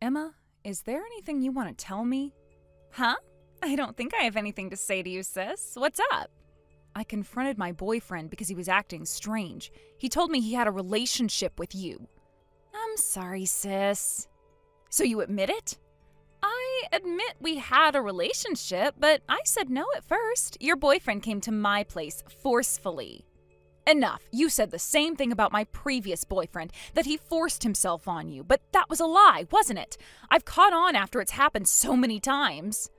Emma, is there anything you want to tell me? Huh? I don't think I have anything to say to you, sis. What's up? I confronted my boyfriend because he was acting strange. He told me he had a relationship with you. I'm sorry, sis. So you admit it? I admit we had a relationship, but I said no at first. Your boyfriend came to my place forcefully. Enough. You said the same thing about my previous boyfriend, that he forced himself on you, but that was a lie, wasn't it? I've caught on after it's happened so many times.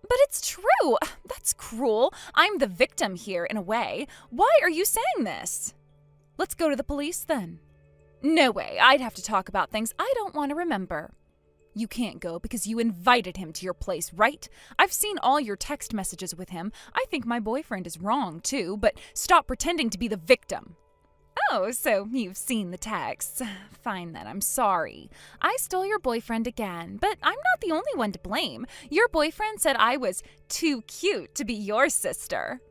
But it's true. That's cruel. I'm the victim here in a way. Why are you saying this? Let's go to the police then. No way. I'd have to talk about things I don't want to remember. You can't go because you invited him to your place, right? I've seen all your text messages with him. I think my boyfriend is wrong, too, but stop pretending to be the victim. Oh, so you've seen the texts. Fine then, I'm sorry. I stole your boyfriend again, but I'm not the only one to blame. Your boyfriend said I was too cute to be your sister.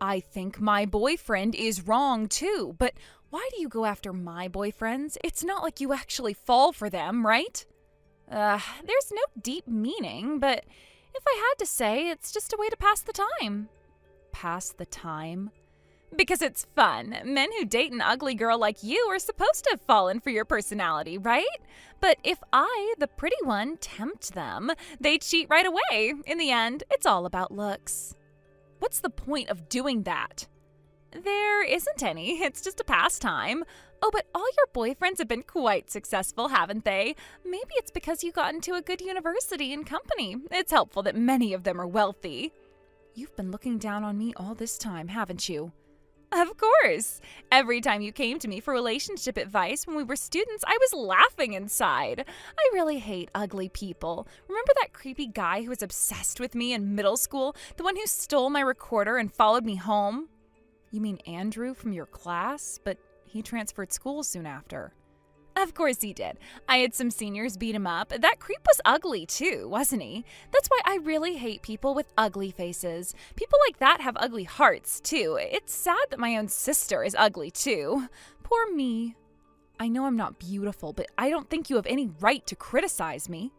I think my boyfriend is wrong, too, but why do you go after my boyfriends? It's not like you actually fall for them, right? There's no deep meaning, but if I had to say, it's just a way to pass the time. Pass the time? Because it's fun. Men who date an ugly girl like you are supposed to have fallen for your personality, right? But if I, the pretty one, tempt them, they cheat right away. In the end, it's all about looks. What's the point of doing that? There isn't any. It's just a pastime. Oh, but all your boyfriends have been quite successful, haven't they? Maybe it's because you got into a good university and company. It's helpful that many of them are wealthy. You've been looking down on me all this time, haven't you? Of course. Every time you came to me for relationship advice when we were students, I was laughing inside. I really hate ugly people. Remember that creepy guy who was obsessed with me in middle school? The one who stole my recorder and followed me home? You mean Andrew from your class? But he transferred schools soon after. Of course he did. I had some seniors beat him up. That creep was ugly too, wasn't he? That's why I really hate people with ugly faces. People like that have ugly hearts too. It's sad that my own sister is ugly too. Poor me. I know I'm not beautiful, but I don't think you have any right to criticize me.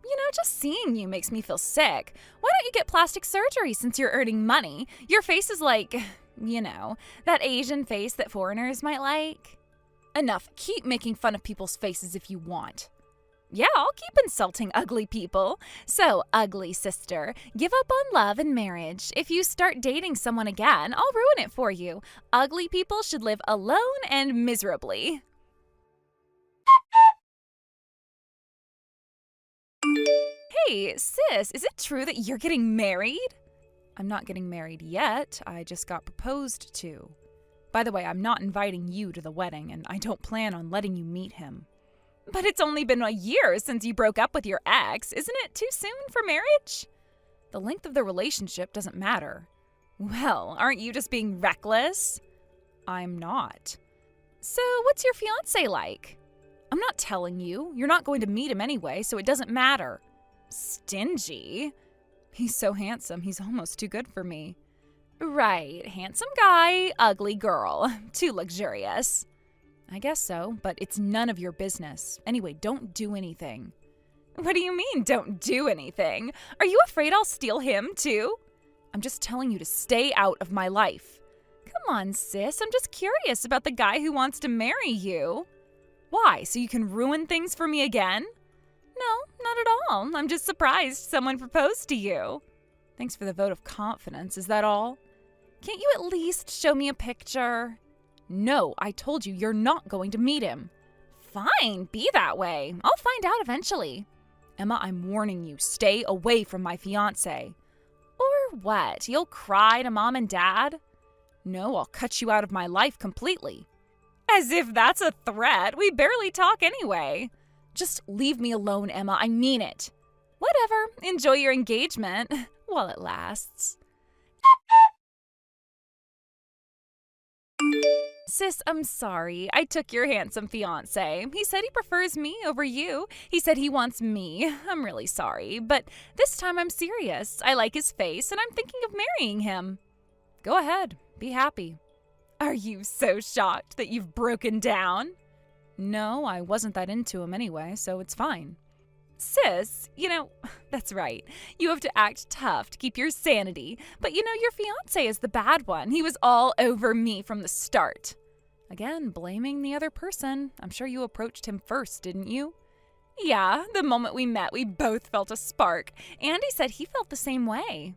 You know, just seeing you makes me feel sick. Why don't you get plastic surgery since you're earning money? Your face is like, you know, that Asian face that foreigners might like. Enough. Keep making fun of people's faces if you want. Yeah, I'll keep insulting ugly people. So, ugly sister, give up on love and marriage. If you start dating someone again, I'll ruin it for you. Ugly people should live alone and miserably. Hey, sis, is it true that you're getting married? I'm not getting married yet. I just got proposed to. By the way, I'm not inviting you to the wedding, and I don't plan on letting you meet him. But it's only been a year since you broke up with your ex. Isn't it too soon for marriage? The length of the relationship doesn't matter. Well, aren't you just being reckless? I'm not. So what's your fiance like? I'm not telling you. You're not going to meet him anyway, so it doesn't matter. Stingy? He's so handsome, he's almost too good for me. Right, handsome guy, ugly girl. Too luxurious. I guess so, but it's none of your business. Anyway, don't do anything. What do you mean, don't do anything? Are you afraid I'll steal him, too? I'm just telling you to stay out of my life. Come on, sis, I'm just curious about the guy who wants to marry you. Why, so you can ruin things for me again? No, not at all. I'm just surprised someone proposed to you. Thanks for the vote of confidence, is that all? Can't you at least show me a picture? No, I told you you're not going to meet him. Fine, be that way. I'll find out eventually. Emma, I'm warning you, stay away from my fiancé. Or what? You'll cry to mom and dad? No, I'll cut you out of my life completely. As if that's a threat. We barely talk anyway. Just leave me alone, Emma. I mean it. Whatever. Enjoy your engagement while it lasts. Sis, I'm sorry. I took your handsome fiance. He said he prefers me over you. He said he wants me. I'm really sorry, but this time I'm serious. I like his face, and I'm thinking of marrying him. Go ahead. Be happy. Are you so shocked that you've broken down? No, I wasn't that into him anyway, so it's fine. Sis, that's right. You have to act tough to keep your sanity. But your fiance is the bad one. He was all over me from the start. Again, blaming the other person. I'm sure you approached him first, didn't you? Yeah, the moment we met, we both felt a spark. Andy said he felt the same way.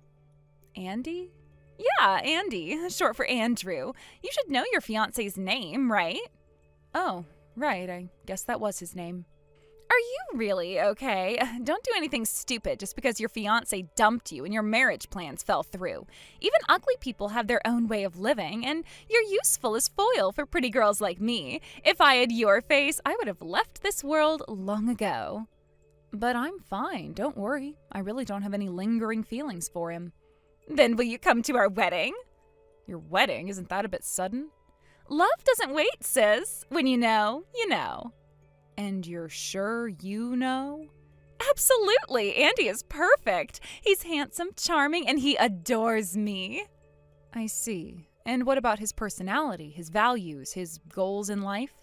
Andy? Yeah, Andy, short for Andrew. You should know your fiance's name, right? Oh, right, I guess that was his name. Are you really okay? Don't do anything stupid just because your fiance dumped you and your marriage plans fell through. Even ugly people have their own way of living, and you're useful as foil for pretty girls like me. If I had your face, I would have left this world long ago. But I'm fine, don't worry. I really don't have any lingering feelings for him. Then will you come to our wedding? Your wedding? Isn't that a bit sudden? Love doesn't wait, sis. When you know, you know. And you're sure you know? Absolutely. Andy is perfect. He's handsome, charming, and he adores me. I see. And what about his personality, his values, his goals in life?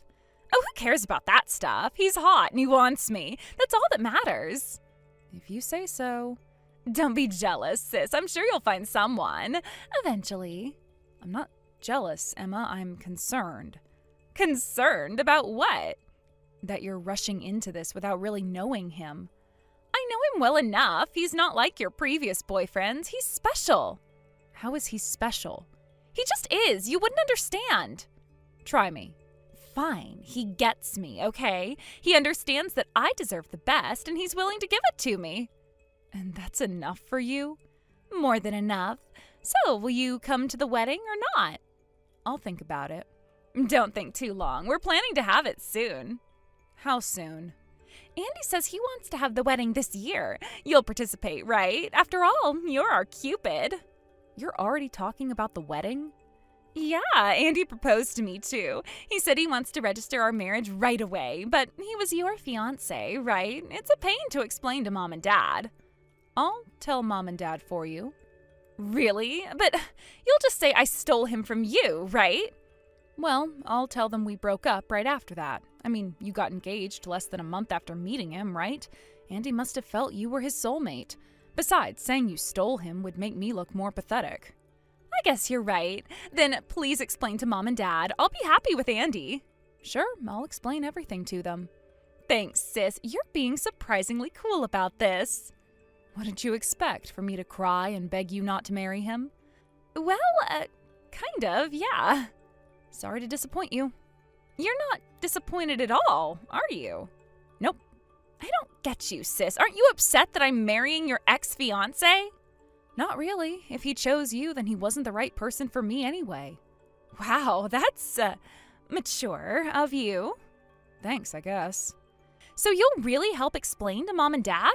Oh, who cares about that stuff? He's hot and he wants me. That's all that matters. If you say so. Don't be jealous, sis. I'm sure you'll find someone. Eventually. I'm not jealous, Emma. I'm concerned. Concerned? About what? That you're rushing into this without really knowing him. I know him well enough. He's not like your previous boyfriends. He's special. How is he special? He just is. You wouldn't understand. Try me. Fine. He gets me, okay? He understands that I deserve the best, and he's willing to give it to me. And that's enough for you? More than enough. So, will you come to the wedding or not? I'll think about it. Don't think too long. We're planning to have it soon. How soon? Andy says he wants to have the wedding this year. You'll participate, right? After all, you're our Cupid. You're already talking about the wedding? Yeah, Andy proposed to me too. He said he wants to register our marriage right away, but he was your fiance, right? It's a pain to explain to Mom and Dad. I'll tell Mom and Dad for you. Really? But you'll just say I stole him from you, right? Well, I'll tell them we broke up right after that. I mean, you got engaged less than a month after meeting him, right? Andy must have felt you were his soulmate. Besides, saying you stole him would make me look more pathetic. I guess you're right. Then please explain to Mom and Dad. I'll be happy with Andy. Sure, I'll explain everything to them. Thanks, sis. You're being surprisingly cool about this. What did you expect? For me to cry and beg you not to marry him? Well, kind of, yeah. Sorry to disappoint you. You're not disappointed at all, are you? Nope. I don't get you, sis. Aren't you upset that I'm marrying your ex-fiance? Not really. If he chose you, then he wasn't the right person for me anyway. Wow, that's, mature of you. Thanks, I guess. So you'll really help explain to Mom and Dad?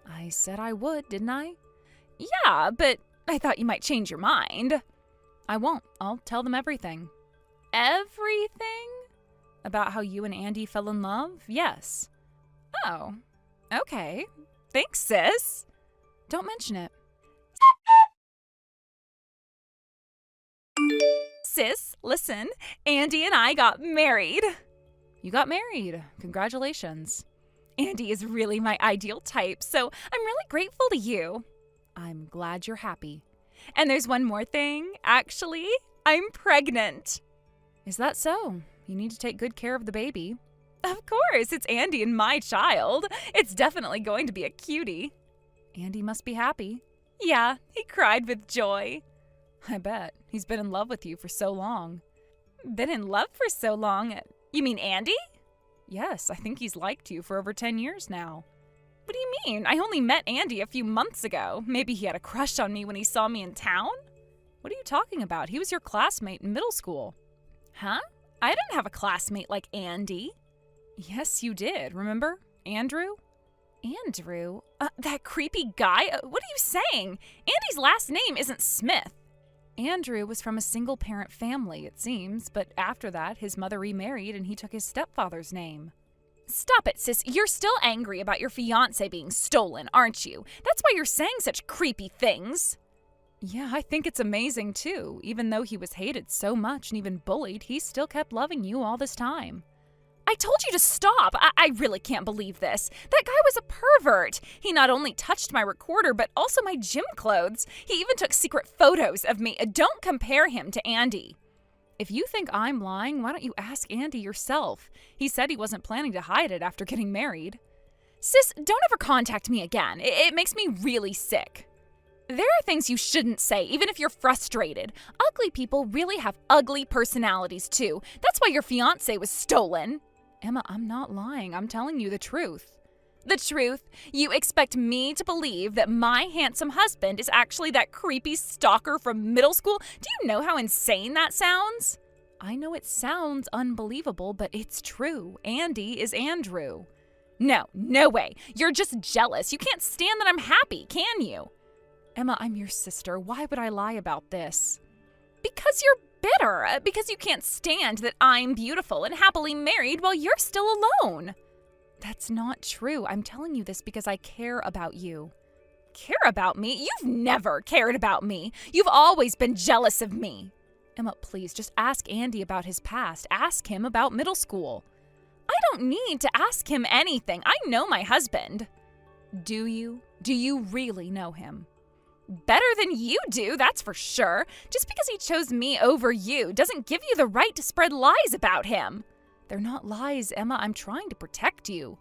I said I would, didn't I? Yeah, but I thought you might change your mind. I won't. I'll tell them everything. Everything? About how you and Andy fell in love? Yes. Oh, okay. Thanks, sis. Don't mention it. Sis, listen. Andy and I got married. You got married. Congratulations. Andy is really my ideal type, so I'm really grateful to you. I'm glad you're happy. And there's one more thing. Actually, I'm pregnant. Is that so? You need to take good care of the baby. Of course, it's Andy and my child. It's definitely going to be a cutie. Andy must be happy. Yeah, he cried with joy. I bet. He's been in love with you for so long. Been in love for so long? You mean Andy? Yes, I think he's liked you for over 10 years now. What do you mean? I only met Andy a few months ago. Maybe he had a crush on me when he saw me in town? What are you talking about? He was your classmate in middle school. Huh? I didn't have a classmate like Andy. Yes, you did. Remember? Andrew? Andrew? That creepy guy? What are you saying? Andy's last name isn't Smith. Andrew was from a single-parent family, it seems, but after that, his mother remarried and he took his stepfather's name. Stop it, sis. You're still angry about your fiancé being stolen, aren't you? That's why you're saying such creepy things. Yeah, I think it's amazing, too. Even though he was hated so much and even bullied, he still kept loving you all this time. I I told you to stop. I really can't believe this. That guy was a pervert. He not only touched my recorder, but also my gym clothes. He even took secret photos of me. Don't compare him to Andy. If you think I'm lying, why don't you ask Andy yourself? He said he wasn't planning to hide it after getting married. Sis, don't ever contact me again. It makes me really sick. There are things you shouldn't say, even if you're frustrated. Ugly people really have ugly personalities, too. That's why your fiance was stolen. Emma, I'm not lying. I'm telling you the truth. The truth? You expect me to believe that my handsome husband is actually that creepy stalker from middle school? Do you know how insane that sounds? I know it sounds unbelievable, but it's true. Andy is Andrew. No way. You're just jealous. You can't stand that I'm happy, can you? Emma, I'm your sister. Why would I lie about this? Because you're bitter. Because you can't stand that I'm beautiful and happily married while you're still alone. That's not true. I'm telling you this because I care about you. Care about me? You've never cared about me. You've always been jealous of me. Emma, please, just ask Andy about his past. Ask him about middle school. I don't need to ask him anything. I know my husband. Do you? Do you really know him? Better than you do, that's for sure. Just because he chose me over you doesn't give you the right to spread lies about him. They're not lies, Emma. I'm trying to protect you.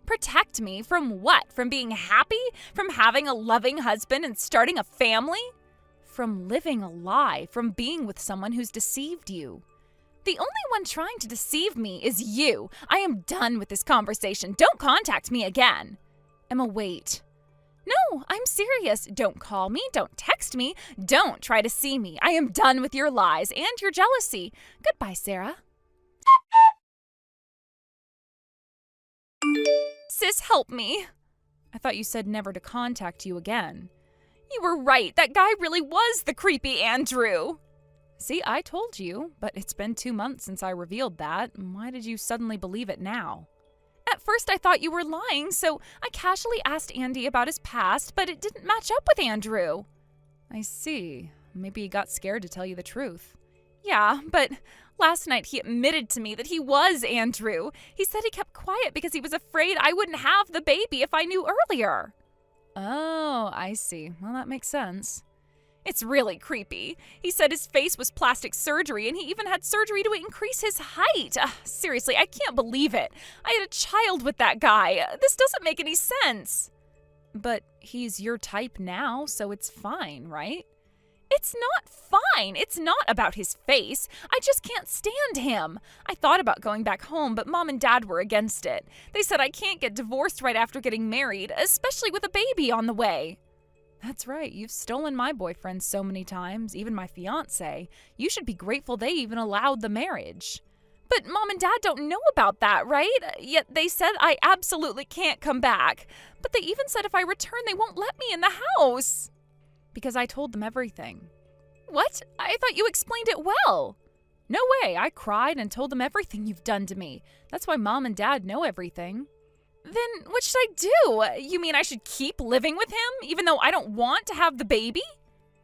Protect me from what? From being happy? From having a loving husband and starting a family? From living a lie, from being with someone who's deceived you. The only one trying to deceive me is you. I am done with this conversation. Don't contact me again. Emma, wait. No, I'm serious. Don't call me. Don't text me. Don't try to see me. I am done with your lies and your jealousy. Goodbye, Sarah. Sis, help me. I thought you said never to contact you again. You were right. That guy really was the creepy Andrew. See, I told you, but it's been 2 months since I revealed that. Why did you suddenly believe it now? At first, I thought you were lying, so I casually asked Andy about his past, but it didn't match up with Andrew. I see. Maybe he got scared to tell you the truth. Yeah, but last night he admitted to me that he was Andrew. He said he kept quiet because he was afraid I wouldn't have the baby if I knew earlier. Oh, I see. Well, that makes sense. It's really creepy. He said his face was plastic surgery, and he even had surgery to increase his height. Seriously, I can't believe it. I had a child with that guy. This doesn't make any sense. But he's your type now, so it's fine, right? It's not fine. It's not about his face. I just can't stand him. I thought about going back home, but Mom and Dad were against it. They said I can't get divorced right after getting married, especially with a baby on the way. That's right. You've stolen my boyfriend so many times, even my fiance. You should be grateful they even allowed the marriage. But Mom and Dad don't know about that, right? Yet they said I absolutely can't come back. But they even said if I return, they won't let me in the house. Because I told them everything. What? I thought you explained it well. No way. I cried and told them everything you've done to me. That's why Mom and Dad know everything. Then what should I do? You mean I should keep living with him, even though I don't want to have the baby?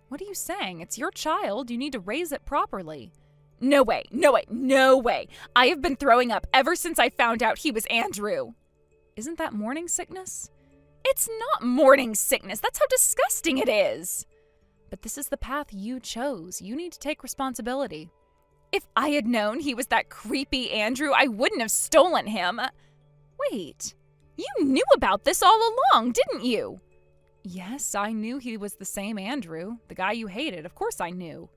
What are you saying? It's your child. You need to raise it properly. No way. I have been throwing up ever since I found out he was Andrew. Isn't that morning sickness? It's not morning sickness. That's how disgusting it is. But this is the path you chose. You need to take responsibility. If I had known he was that creepy Andrew, I wouldn't have stolen him. Wait. You knew about this all along, didn't you? Yes, I knew he was the same Andrew, the guy you hated. Of course I knew.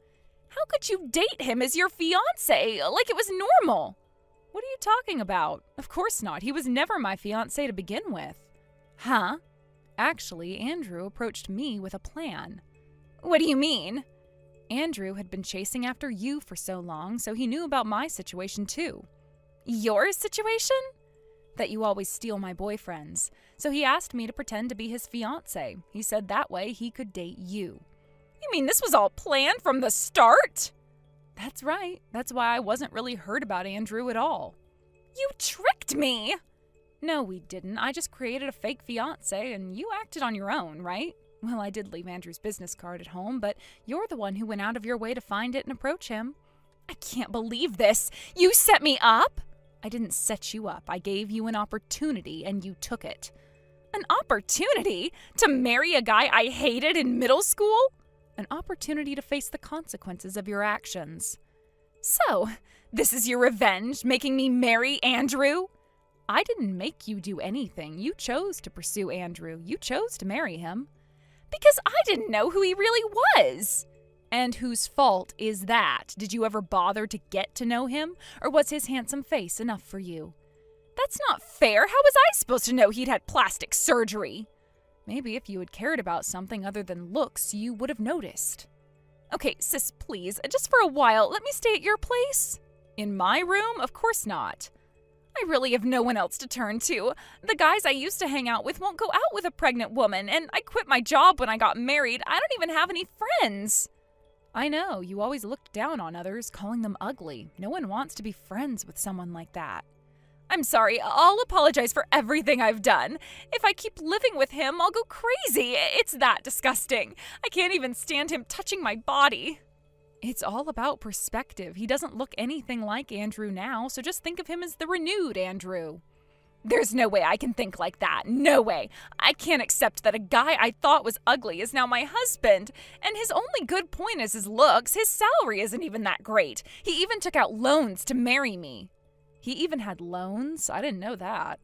How could you date him as your fiancé, like it was normal? What are you talking about? Of course not. He was never my fiancé to begin with. Huh? Actually, Andrew approached me with a plan. What do you mean? Andrew had been chasing after you for so long, so he knew about my situation too. Your situation? That you always steal my boyfriends. So he asked me to pretend to be his fiancé. He said that way he could date you. You mean this was all planned from the start? That's right. That's why I wasn't really hurt about Andrew at all. You tricked me! No, we didn't. I just created a fake fiancé and you acted on your own, right? Well, I did leave Andrew's business card at home, but you're the one who went out of your way to find it and approach him. I can't believe this. You set me up? I didn't set you up. I gave you an opportunity and you took it. An opportunity? To marry a guy I hated in middle school? An opportunity to face the consequences of your actions. So, this is your revenge, making me marry Andrew? I didn't make you do anything. You chose to pursue Andrew. You chose to marry him. Because I didn't know who he really was. And whose fault is that? Did you ever bother to get to know him? Or was his handsome face enough for you? That's not fair. How was I supposed to know he'd had plastic surgery? Maybe if you had cared about something other than looks, you would have noticed. Okay, sis, please, just for a while, let me stay at your place. In my room? Of course not. I really have no one else to turn to. The guys I used to hang out with won't go out with a pregnant woman, and I quit my job when I got married. I don't even have any friends. I know, you always looked down on others, calling them ugly. No one wants to be friends with someone like that. I'm sorry, I'll apologize for everything I've done. If I keep living with him, I'll go crazy. It's that disgusting. I can't even stand him touching my body. It's all about perspective. He doesn't look anything like Andrew now, so just think of him as the renewed Andrew. There's no way I can think like that. No way. I can't accept that a guy I thought was ugly is now my husband. And his only good point is his looks. His salary isn't even that great. He even took out loans to marry me. He even had loans? I didn't know that.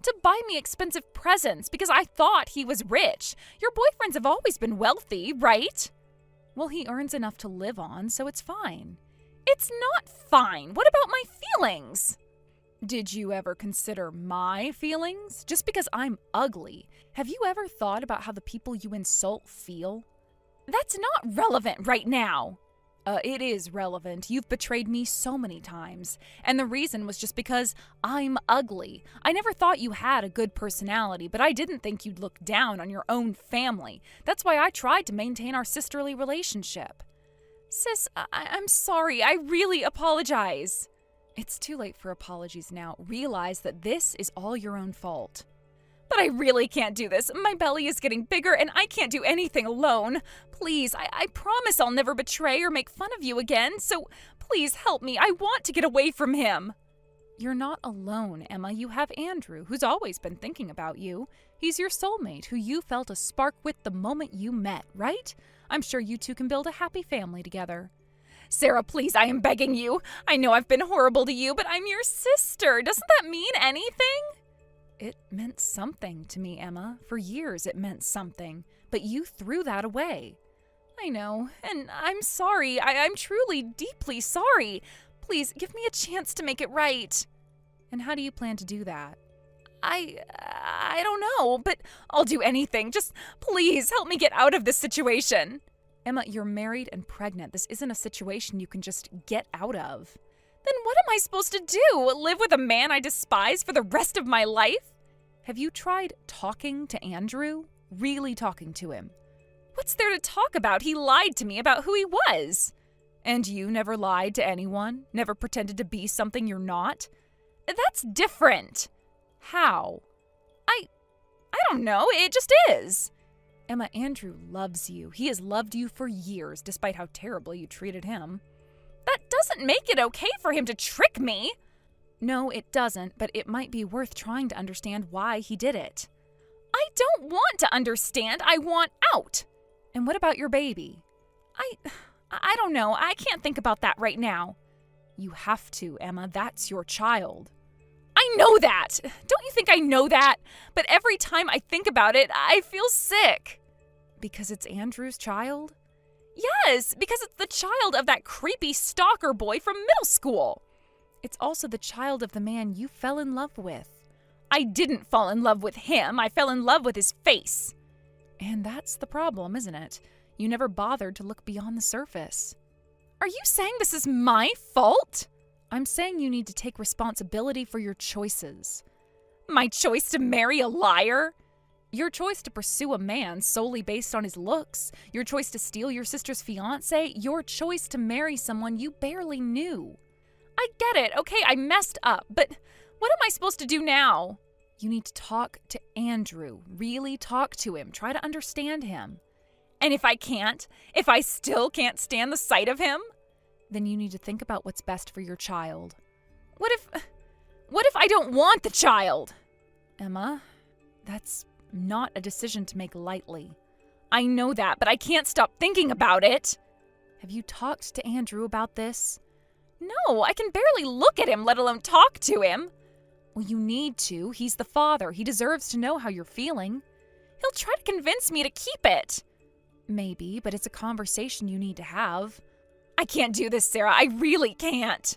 To buy me expensive presents because I thought he was rich. Your boyfriends have always been wealthy, right? Well, he earns enough to live on, so it's fine. It's not fine. What about my feelings? Did you ever consider my feelings? Just because I'm ugly, have you ever thought about how the people you insult feel? That's not relevant right now. It is relevant. You've betrayed me so many times. And the reason was just because I'm ugly. I never thought you had a good personality, but I didn't think you'd look down on your own family. That's why I tried to maintain our sisterly relationship. Sis, I'm sorry. I really apologize. It's too late for apologies now. Realize that this is all your own fault. But I really can't do this. My belly is getting bigger and I can't do anything alone. Please, I promise I'll never betray or make fun of you again. So please help me. I want to get away from him. You're not alone, Emma. You have Andrew, who's always been thinking about you. He's your soulmate, who you felt a spark with the moment you met, right? I'm sure you two can build a happy family together. Sarah, please, I am begging you. I know I've been horrible to you, but I'm your sister. Doesn't that mean anything? It meant something to me, Emma. For years it meant something, but you threw that away. I know, and I'm sorry. I'm truly, deeply sorry. Please, give me a chance to make it right. And how do you plan to do that? I don't know, but I'll do anything. Just please help me get out of this situation. Emma, you're married and pregnant. This isn't a situation you can just get out of. Then what am I supposed to do? Live with a man I despise for the rest of my life? Have you tried talking to Andrew? Really talking to him? What's there to talk about? He lied to me about who he was. And you never lied to anyone? Never pretended to be something you're not? That's different. How? I don't know. It just is. Emma, Andrew loves you. He has loved you for years, despite how terribly you treated him. That doesn't make it okay for him to trick me. No, it doesn't, but it might be worth trying to understand why he did it. I don't want to understand. I want out. And what about your baby? I don't know. I can't think about that right now. You have to, Emma. That's your child. I know that. Don't you think I know that? But every time I think about it, I feel sick. Because it's Andrew's child? Yes, because it's the child of that creepy stalker boy from middle school. It's also the child of the man you fell in love with. I didn't fall in love with him. I fell in love with his face. And that's the problem, isn't it? You never bothered to look beyond the surface. Are you saying this is my fault? I'm saying you need to take responsibility for your choices. My choice to marry a liar? Your choice to pursue a man solely based on his looks. Your choice to steal your sister's fiance. Your choice to marry someone you barely knew. I get it. Okay, I messed up. But what am I supposed to do now? You need to talk to Andrew. Really talk to him. Try to understand him. And if I can't? If I still can't stand the sight of him? Then you need to think about what's best for your child. What What if I don't want the child? Emma, that's not a decision to make lightly. I know that, but I can't stop thinking about it. Have you talked to Andrew about this? No, I can barely look at him, let alone talk to him. Well, you need to. He's the father. He deserves to know how you're feeling. He'll try to convince me to keep it. Maybe, but it's a conversation you need to have. I can't do this, Sarah. I really can't.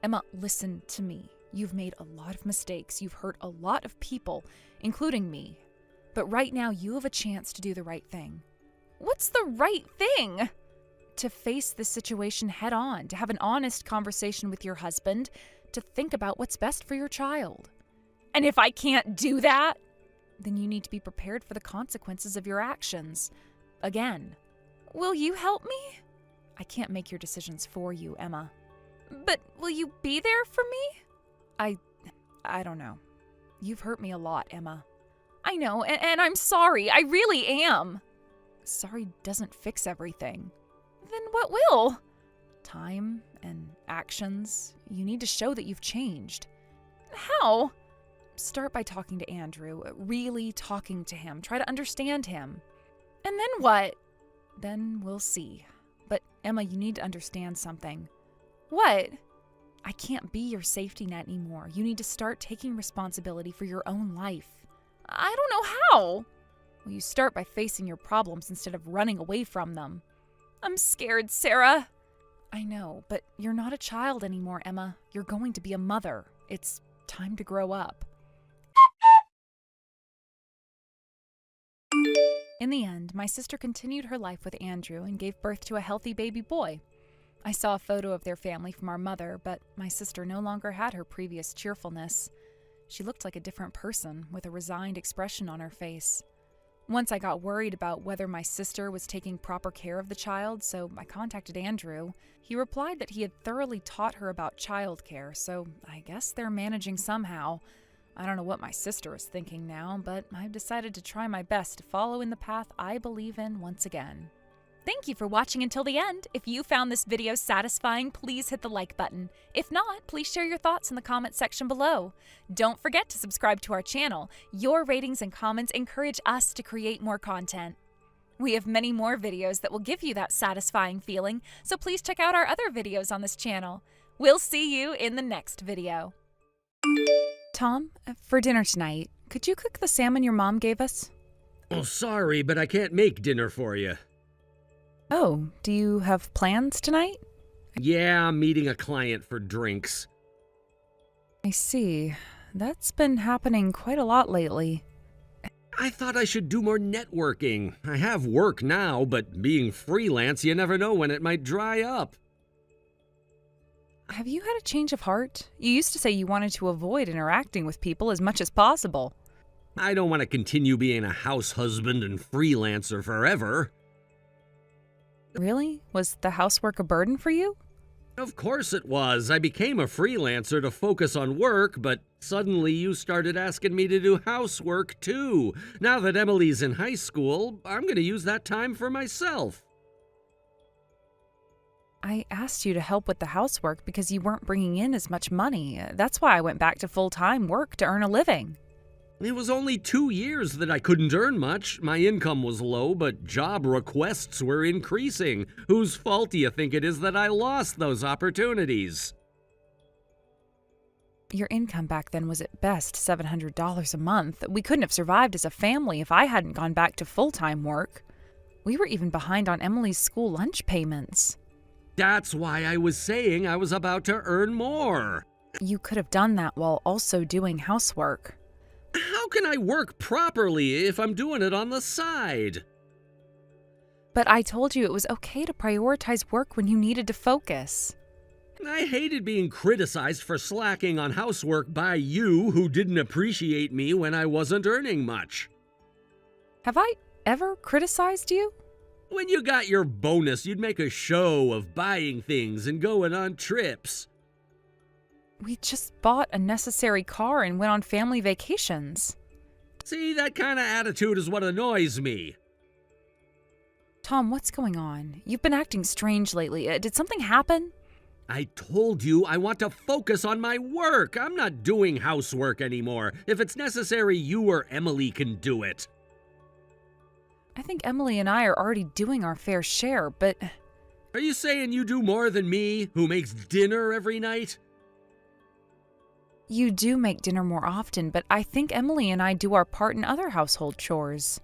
Emma, listen to me. You've made a lot of mistakes. You've hurt a lot of people, including me. But right now, you have a chance to do the right thing. What's the right thing? To face this situation head on, to have an honest conversation with your husband, to think about what's best for your child. And if I can't do that, then you need to be prepared for the consequences of your actions. Again. Will you help me? I can't make your decisions for you, Emma. But will you be there for me? I don't know. You've hurt me a lot, Emma. I know, and I'm sorry. I really am. Sorry doesn't fix everything. Then what will? Time and actions. You need to show that you've changed. How? Start by talking to Andrew. Really talking to him. Try to understand him. And then what? Then we'll see. But Emma, you need to understand something. What? I can't be your safety net anymore. You need to start taking responsibility for your own life. I don't know how. Well, you start by facing your problems instead of running away from them. I'm scared, Sarah. I know, but you're not a child anymore, Emma. You're going to be a mother. It's time to grow up. In the end, my sister continued her life with Andrew and gave birth to a healthy baby boy. I saw a photo of their family from our mother, but my sister no longer had her previous cheerfulness. She looked like a different person, with a resigned expression on her face. Once I got worried about whether my sister was taking proper care of the child, so I contacted Andrew. He replied that he had thoroughly taught her about childcare, so I guess they're managing somehow. I don't know what my sister is thinking now, but I've decided to try my best to follow in the path I believe in once again. Thank you for watching until the end. If you found this video satisfying, please hit the like button. If not, please share your thoughts in the comments section below. Don't forget to subscribe to our channel. Your ratings and comments encourage us to create more content. We have many more videos that will give you that satisfying feeling, so please check out our other videos on this channel. We'll see you in the next video. Tom, for dinner tonight, could you cook the salmon your mom gave us? Oh, sorry, but I can't make dinner for you. Oh, do you have plans tonight? Yeah, I'm meeting a client for drinks. I see. That's been happening quite a lot lately. I thought I should do more networking. I have work now, but being freelance, you never know when it might dry up. Have you had a change of heart? You used to say you wanted to avoid interacting with people as much as possible. I don't want to continue being a house husband and freelancer forever. Really? Was the housework a burden for you? Of course it was. I became a freelancer to focus on work, but suddenly you started asking me to do housework too. Now that Emily's in high school, I'm going to use that time for myself. I asked you to help with the housework because you weren't bringing in as much money. That's why I went back to full-time work to earn a living. It was only 2 years that I couldn't earn much. My income was low, but job requests were increasing. Whose fault do you think it is that I lost those opportunities? Your income back then was at best $700 a month. We couldn't have survived as a family if I hadn't gone back to full-time work. We were even behind on Emily's school lunch payments. That's why I was saying I was about to earn more. You could have done that while also doing housework. How can I work properly if I'm doing it on the side? But I told you it was okay to prioritize work when you needed to focus. I hated being criticized for slacking on housework by you who didn't appreciate me when I wasn't earning much. Have I ever criticized you? When you got your bonus, you'd make a show of buying things and going on trips. We just bought a necessary car and went on family vacations. See, that kind of attitude is what annoys me. Tom, what's going on? You've been acting strange lately. Did something happen? I told you I want to focus on my work. I'm not doing housework anymore. If it's necessary, you or Emily can do it. I think Emily and I are already doing our fair share, but Are you saying you do more than me, who makes dinner every night? you do make dinner more often, but I think Emily and I do our part in other household chores.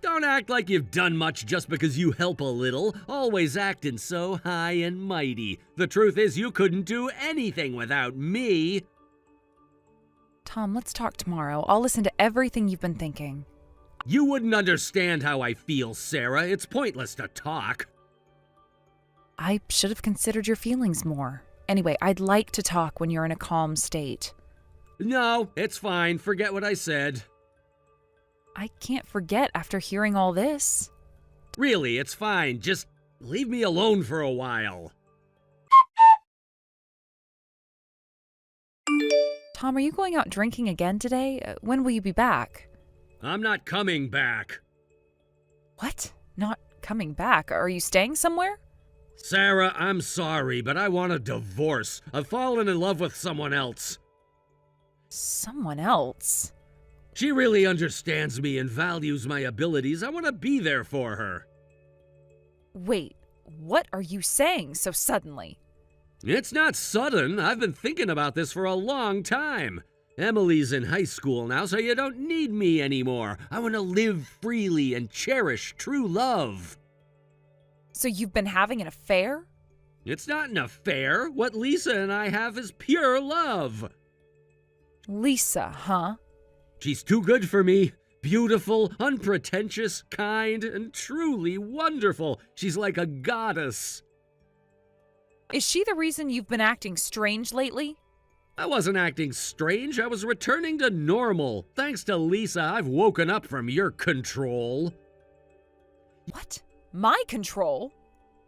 Don't act like you've done much just because you help a little, always acting so high and mighty. The truth is you couldn't do anything without me. Tom, let's talk tomorrow. I'll listen to everything you've been thinking. You wouldn't understand how I feel, Sarah. It's pointless to talk. I should have considered your feelings more. Anyway, I'd like to talk when you're in a calm state. No, it's fine. Forget what I said. I can't forget after hearing all this. Really, it's fine. Just leave me alone for a while. Tom, are you going out drinking again today? When will you be back? I'm not coming back. What? Not coming back? Are you staying somewhere? Sarah, I'm sorry, but I want a divorce. I've fallen in love with someone else. Someone else? She really understands me and values my abilities. I want to be there for her. Wait, what are you saying so suddenly? It's not sudden. I've been thinking about this for a long time. Emily's in high school now, so you don't need me anymore. I want to live freely and cherish true love. So you've been having an affair? It's not an affair. What Lisa and I have is pure love. Lisa, huh? She's too good for me. Beautiful, unpretentious, kind, and truly wonderful. She's like a goddess. Is she the reason you've been acting strange lately? I wasn't acting strange. I was returning to normal. Thanks to Lisa, I've woken up from your control. What? My control?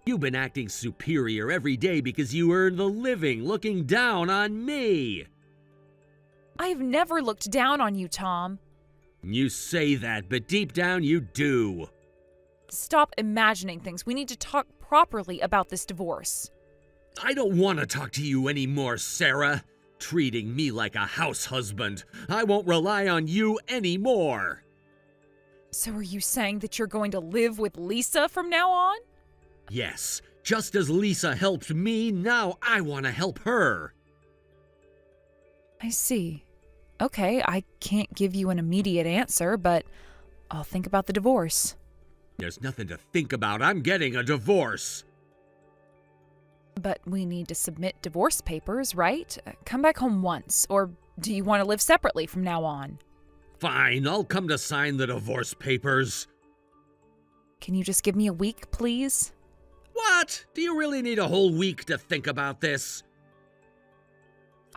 You've been acting superior every day because you earn the living, looking down on me. I've never looked down on you, Tom. You say that, but deep down you do. Stop imagining things. We need to talk properly about this divorce. I don't want to talk to you anymore, Sarah. Treating me like a house husband. I won't rely on you anymore. So are you saying that you're going to live with Lisa from now on? Yes, just as Lisa helped me, now I want to help her. I see. Okay, I can't give you an immediate answer, but I'll think about the divorce. There's nothing to think about. I'm getting a divorce. But we need to submit divorce papers, right? Come back home once, or do you want to live separately from now on? Fine, I'll come to sign the divorce papers. Can you just give me a week, please? What? Do you really need a whole week to think about this?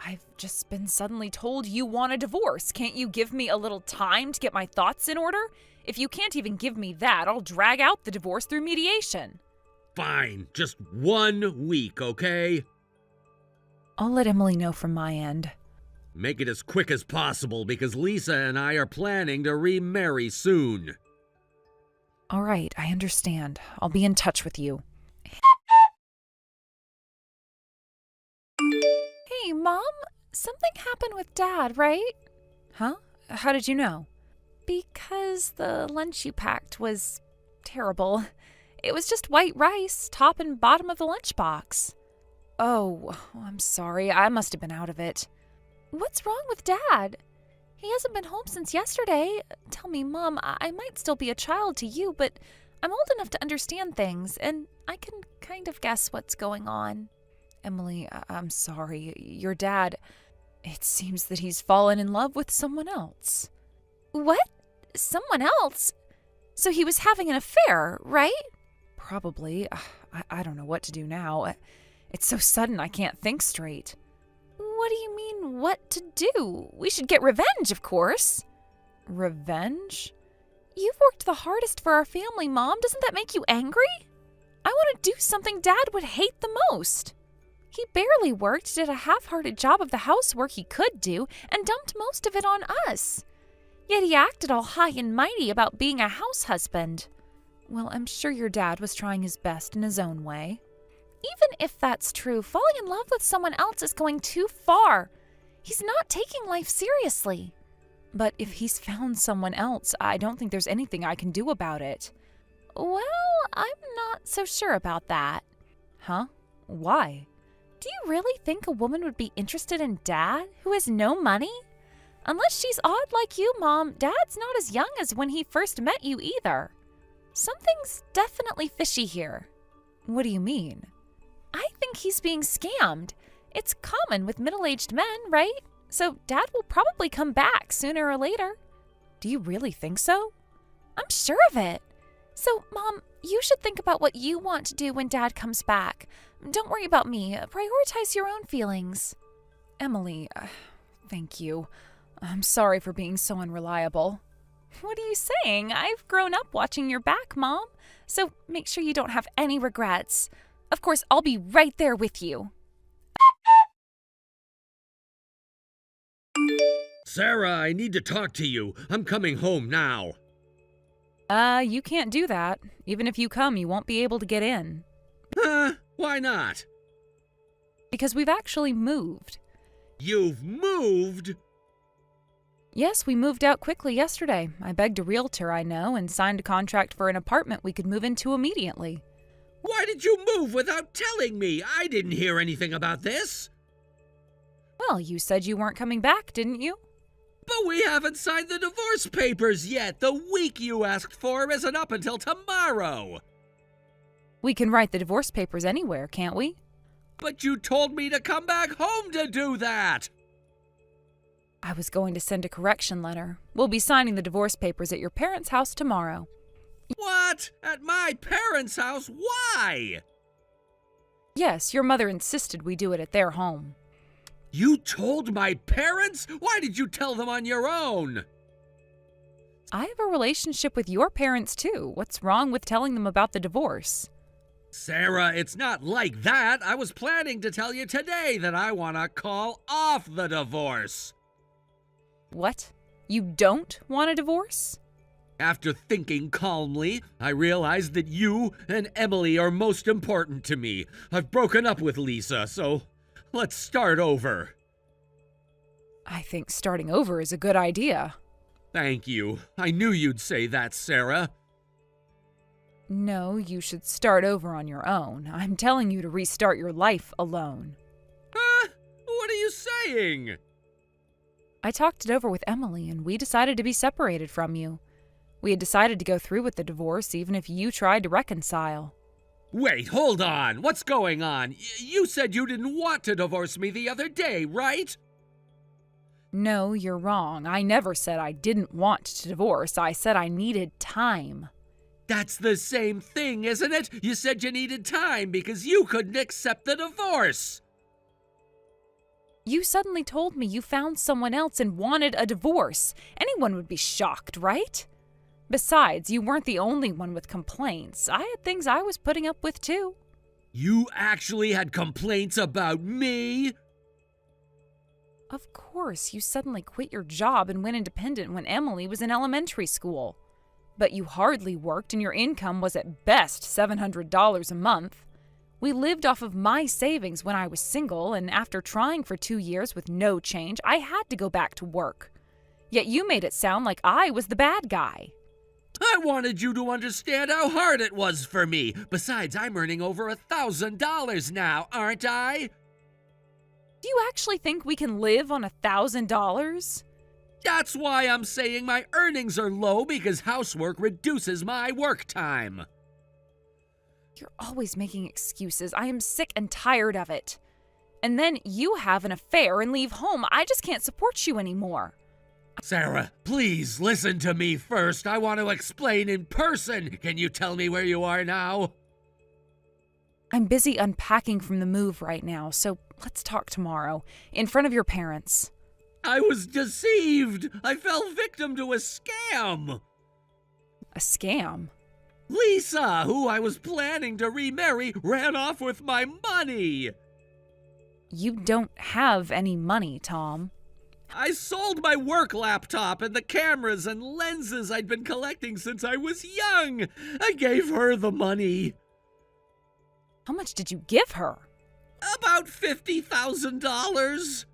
I've just been suddenly told you want a divorce. Can't you give me a little time to get my thoughts in order? If you can't even give me that, I'll drag out the divorce through mediation. Fine, just 1 week, okay? I'll let Emily know from my end. Make it as quick as possible because Lisa and I are planning to remarry soon. All right, I understand. I'll be in touch with you. Hey, Mom, something happened with Dad, right? Huh? How did you know? Because the lunch you packed was terrible. It was just white rice, top and bottom of the lunchbox. Oh, I'm sorry. I must have been out of it. What's wrong with Dad? He hasn't been home since yesterday. Tell me, Mom, I might still be a child to you, but I'm old enough to understand things, and I can kind of guess what's going on. Emily, I'm sorry. Your dad, it seems that he's fallen in love with someone else. What? Someone else? So he was having an affair, right? Probably. I don't know what to do now. It's so sudden I can't think straight. What do you mean, what to do? We should get revenge, of course. Revenge? You've worked the hardest for our family, Mom. Doesn't that make you angry? I want to do something Dad would hate the most. He barely worked, did a half-hearted job of the housework he could do, and dumped most of it on us. Yet he acted all high and mighty about being a house husband. Well, I'm sure your dad was trying his best in his own way. Even if that's true, falling in love with someone else is going too far. He's not taking life seriously. But if he's found someone else, I don't think there's anything I can do about it. Well, I'm not so sure about that. Huh? Why? Do you really think a woman would be interested in Dad, who has no money? Unless she's odd like you, Mom, Dad's not as young as when he first met you either. Something's definitely fishy here. What do you mean? I think he's being scammed. It's common with middle-aged men, right? So Dad will probably come back sooner or later. Do you really think so? I'm sure of it. So, Mom, you should think about what you want to do when Dad comes back. Don't worry about me. Prioritize your own feelings. Emily, thank you. I'm sorry for being so unreliable. What are you saying? I've grown up watching your back, Mom. So make sure you don't have any regrets. Of course, I'll be right there with you. Sarah, I need to talk to you. I'm coming home now. You can't do that. Even if you come, you won't be able to get in. Huh? Why not? Because we've actually moved. You've moved? Yes, we moved out quickly yesterday. I begged a realtor I know and signed a contract for an apartment we could move into immediately. Why did you move without telling me? I didn't hear anything about this. Well, you said you weren't coming back, didn't you? But we haven't signed the divorce papers yet. The week you asked for isn't up until tomorrow. We can write the divorce papers anywhere, can't we? But you told me to come back home to do that. I was going to send a correction letter. We'll be signing the divorce papers at your parents' house tomorrow. What? At my parents' house? Why? Yes, your mother insisted we do it at their home. You told my parents? Why did you tell them on your own? I have a relationship with your parents, too. What's wrong with telling them about the divorce? Sarah, it's not like that. I was planning to tell you today that I want to call off the divorce. What? You don't want a divorce? After thinking calmly, I realized that you and Emily are most important to me. I've broken up with Lisa, so let's start over. I think starting over is a good idea. Thank you. I knew you'd say that, Sarah. No, you should start over on your own. I'm telling you to restart your life alone. Huh? What are you saying? I talked it over with Emily, and we decided to be separated from you. We had decided to go through with the divorce, even if you tried to reconcile. Wait, hold on. What's going on? You said you didn't want to divorce me the other day, right? No, you're wrong. I never said I didn't want to divorce. I said I needed time. That's the same thing, isn't it? You said you needed time because you couldn't accept the divorce. You suddenly told me you found someone else and wanted a divorce. Anyone would be shocked, right? Besides, you weren't the only one with complaints. I had things I was putting up with, too. You actually had complaints about me? Of course, you suddenly quit your job and went independent when Emily was in elementary school. But you hardly worked and your income was at best $700 a month. We lived off of my savings when I was single, and after trying for 2 years with no change, I had to go back to work. Yet you made it sound like I was the bad guy. I wanted you to understand how hard it was for me. Besides, I'm earning over $1,000 now, aren't I? Do you actually think we can live on $1,000? That's why I'm saying my earnings are low, because housework reduces my work time. You're always making excuses. I am sick and tired of it. And then you have an affair and leave home. I just can't support you anymore. Sarah, please listen to me first. I want to explain in person. Can you tell me where you are now? I'm busy unpacking from the move right now, so let's talk tomorrow, in front of your parents. I was deceived. I fell victim to a scam. A scam? Lisa, who I was planning to remarry, ran off with my money. You don't have any money, Tom. I sold my work laptop and the cameras and lenses I'd been collecting since I was young. I gave her the money. How much did you give her? About $50,000.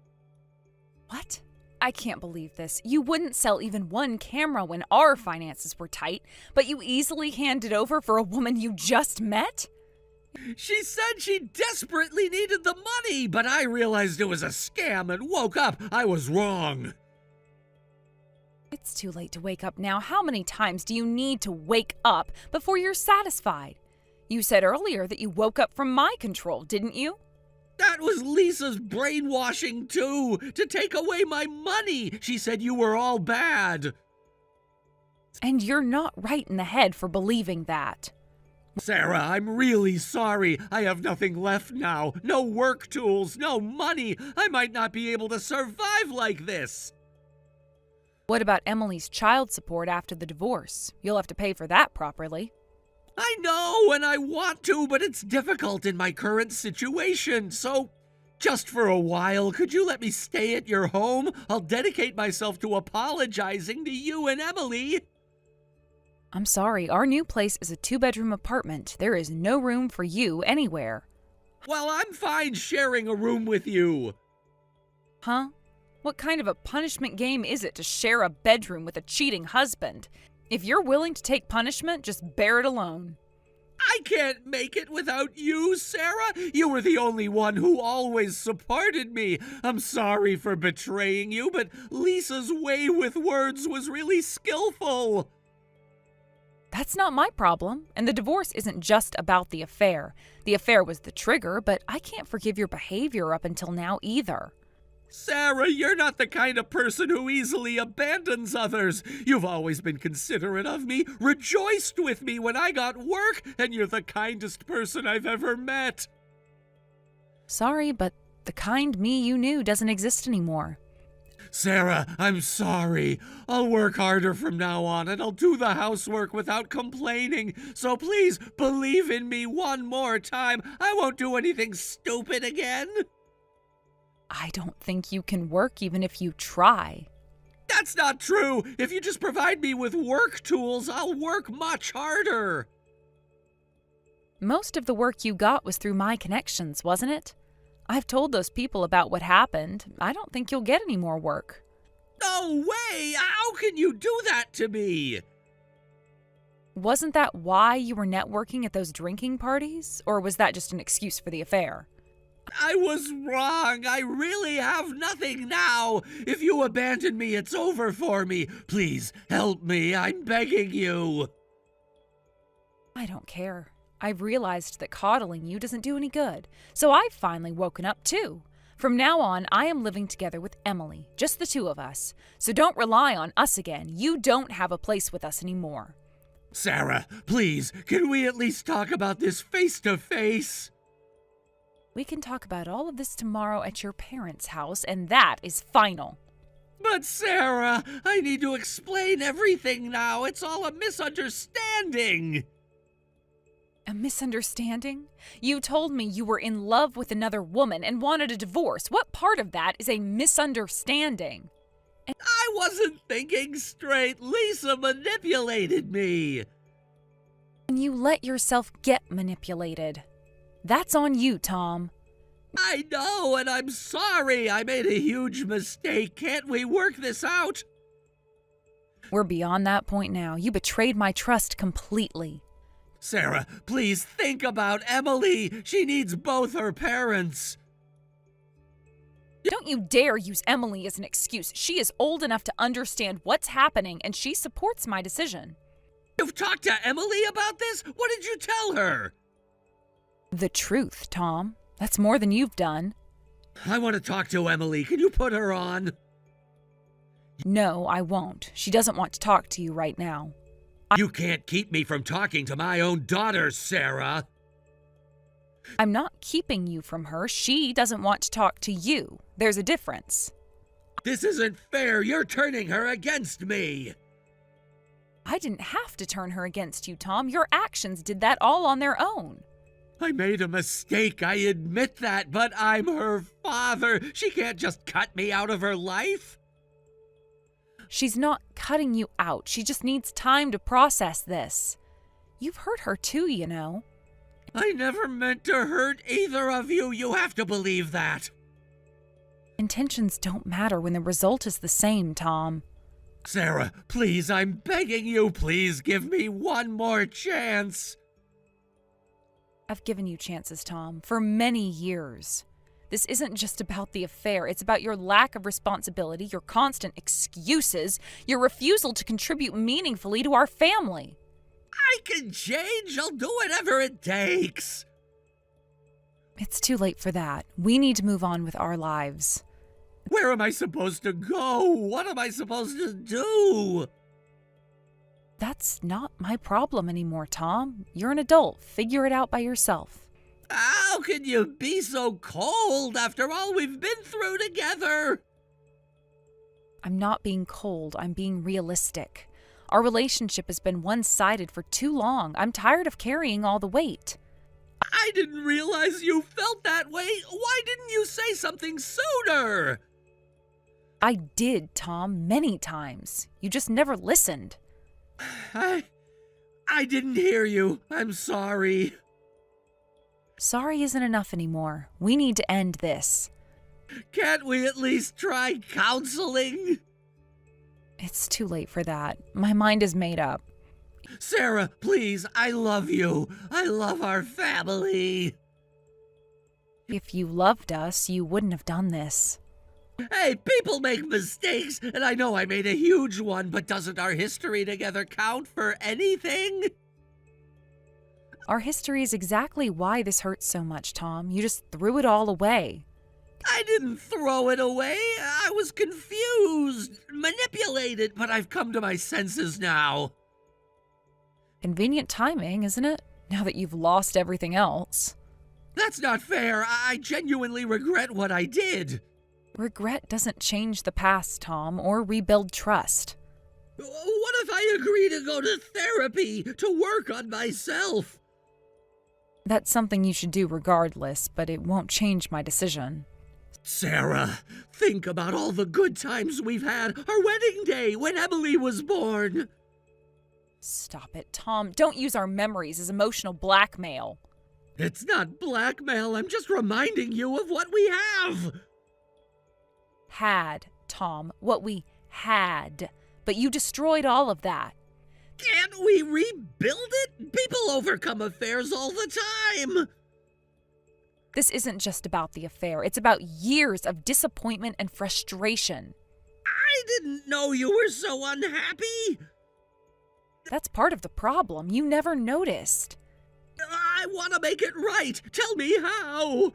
What? I can't believe this. You wouldn't sell even one camera when our finances were tight, but you easily handed over for a woman you just met? She said she desperately needed the money, but I realized it was a scam and woke up. I was wrong. It's too late to wake up now. How many times do you need to wake up before you're satisfied? You said earlier that you woke up from my control, didn't you? That was Lisa's brainwashing, too, to take away my money. She said you were all bad. And you're not right in the head for believing that. Sarah, I'm really sorry. I have nothing left now. No work tools, no money. I might not be able to survive like this. What about Emily's child support after the divorce? You'll have to pay for that properly. I know, and I want to, but it's difficult in my current situation. So, just for a while, could you let me stay at your home? I'll dedicate myself to apologizing to you and Emily. I'm sorry, our new place is a 2-bedroom apartment. There is no room for you anywhere. Well, I'm fine sharing a room with you. Huh? What kind of a punishment game is it to share a bedroom with a cheating husband? If you're willing to take punishment, just bear it alone. I can't make it without you, Sarah. You were the only one who always supported me. I'm sorry for betraying you, but Lisa's way with words was really skillful. That's not my problem, and the divorce isn't just about the affair. The affair was the trigger, but I can't forgive your behavior up until now either. Sarah, you're not the kind of person who easily abandons others. You've always been considerate of me, rejoiced with me when I got work, and you're the kindest person I've ever met. Sorry, but the kind me you knew doesn't exist anymore. Sarah, I'm sorry. I'll work harder from now on, and I'll do the housework without complaining. So please, believe in me one more time. I won't do anything stupid again. I don't think you can work even if you try. That's not true. If you just provide me with work tools, I'll work much harder. Most of the work you got was through my connections, wasn't it? I've told those people about what happened. I don't think you'll get any more work. No way! How can you do that to me? Wasn't that why you were networking at those drinking parties? Or was that just an excuse for the affair? I was wrong. I really have nothing now. If you abandon me, it's over for me. Please, help me. I'm begging you. I don't care. I've realized that coddling you doesn't do any good, so I've finally woken up too. From now on, I am living together with Emily, just the two of us. So don't rely on us again. You don't have a place with us anymore. Sarah, please, can we at least talk about this face to face? We can talk about all of this tomorrow at your parents' house, and that is final. But Sarah, I need to explain everything now. It's all a misunderstanding. A misunderstanding? You told me you were in love with another woman and wanted a divorce. What part of that is a misunderstanding? I wasn't thinking straight. Lisa manipulated me. And you let yourself get manipulated. That's on you, Tom. I know, and I'm sorry. I made a huge mistake. Can't we work this out? We're beyond that point now. You betrayed my trust completely. Sarah, please think about Emily. She needs both her parents. Don't you dare use Emily as an excuse. She is old enough to understand what's happening, and she supports my decision. You've talked to Emily about this? What did you tell her? The truth, Tom. That's more than you've done. I want to talk to Emily. Can you put her on? No, I won't. She doesn't want to talk to you right now. You can't keep me from talking to my own daughter, Sarah. I'm not keeping you from her. She doesn't want to talk to you. There's a difference. This isn't fair. You're turning her against me. I didn't have to turn her against you, Tom. Your actions did that all on their own. I made a mistake, I admit that, but I'm her father. She can't just cut me out of her life. She's not cutting you out. She just needs time to process this. You've hurt her too, you know. I never meant to hurt either of you. You have to believe that. Intentions don't matter when the result is the same, Tom. Sarah, please, I'm begging you, please give me one more chance. I've given you chances, Tom, for many years. This isn't just about the affair. It's about your lack of responsibility, your constant excuses, your refusal to contribute meaningfully to our family. I can change. I'll do whatever it takes. It's too late for that. We need to move on with our lives. Where am I supposed to go? What am I supposed to do? That's not my problem anymore, Tom. You're an adult. Figure it out by yourself. How can you be so cold after all we've been through together? I'm not being cold. I'm being realistic. Our relationship has been one-sided for too long. I'm tired of carrying all the weight. I didn't realize you felt that way. Why didn't you say something sooner? I did, Tom, many times. You just never listened. I didn't hear you. I'm sorry. Sorry isn't enough anymore. We need to end this. Can't we at least try counseling? It's too late for that. My mind is made up. Sarah, please, I love you. I love our family. If you loved us, you wouldn't have done this. Hey, people make mistakes, and I know I made a huge one, but doesn't our history together count for anything? Our history is exactly why this hurts so much, Tom. You just threw it all away. I didn't throw it away. I was confused, manipulated, but I've come to my senses now. Convenient timing, isn't it? Now that you've lost everything else. That's not fair. I genuinely regret what I did. Regret doesn't change the past, Tom, or rebuild trust. What if I agree to go to therapy, to work on myself? That's something you should do regardless, but it won't change my decision. Sarah, think about all the good times we've had. Our wedding day, when Emily was born. Stop it, Tom. Don't use our memories as emotional blackmail. It's not blackmail. I'm just reminding you of what we have. Had, Tom, what we had. But you destroyed all of that. Can't we rebuild it? People overcome affairs all the time. This isn't just about the affair. It's about years of disappointment and frustration. I didn't know you were so unhappy. That's part of the problem. You never noticed. I want to make it right. Tell me how.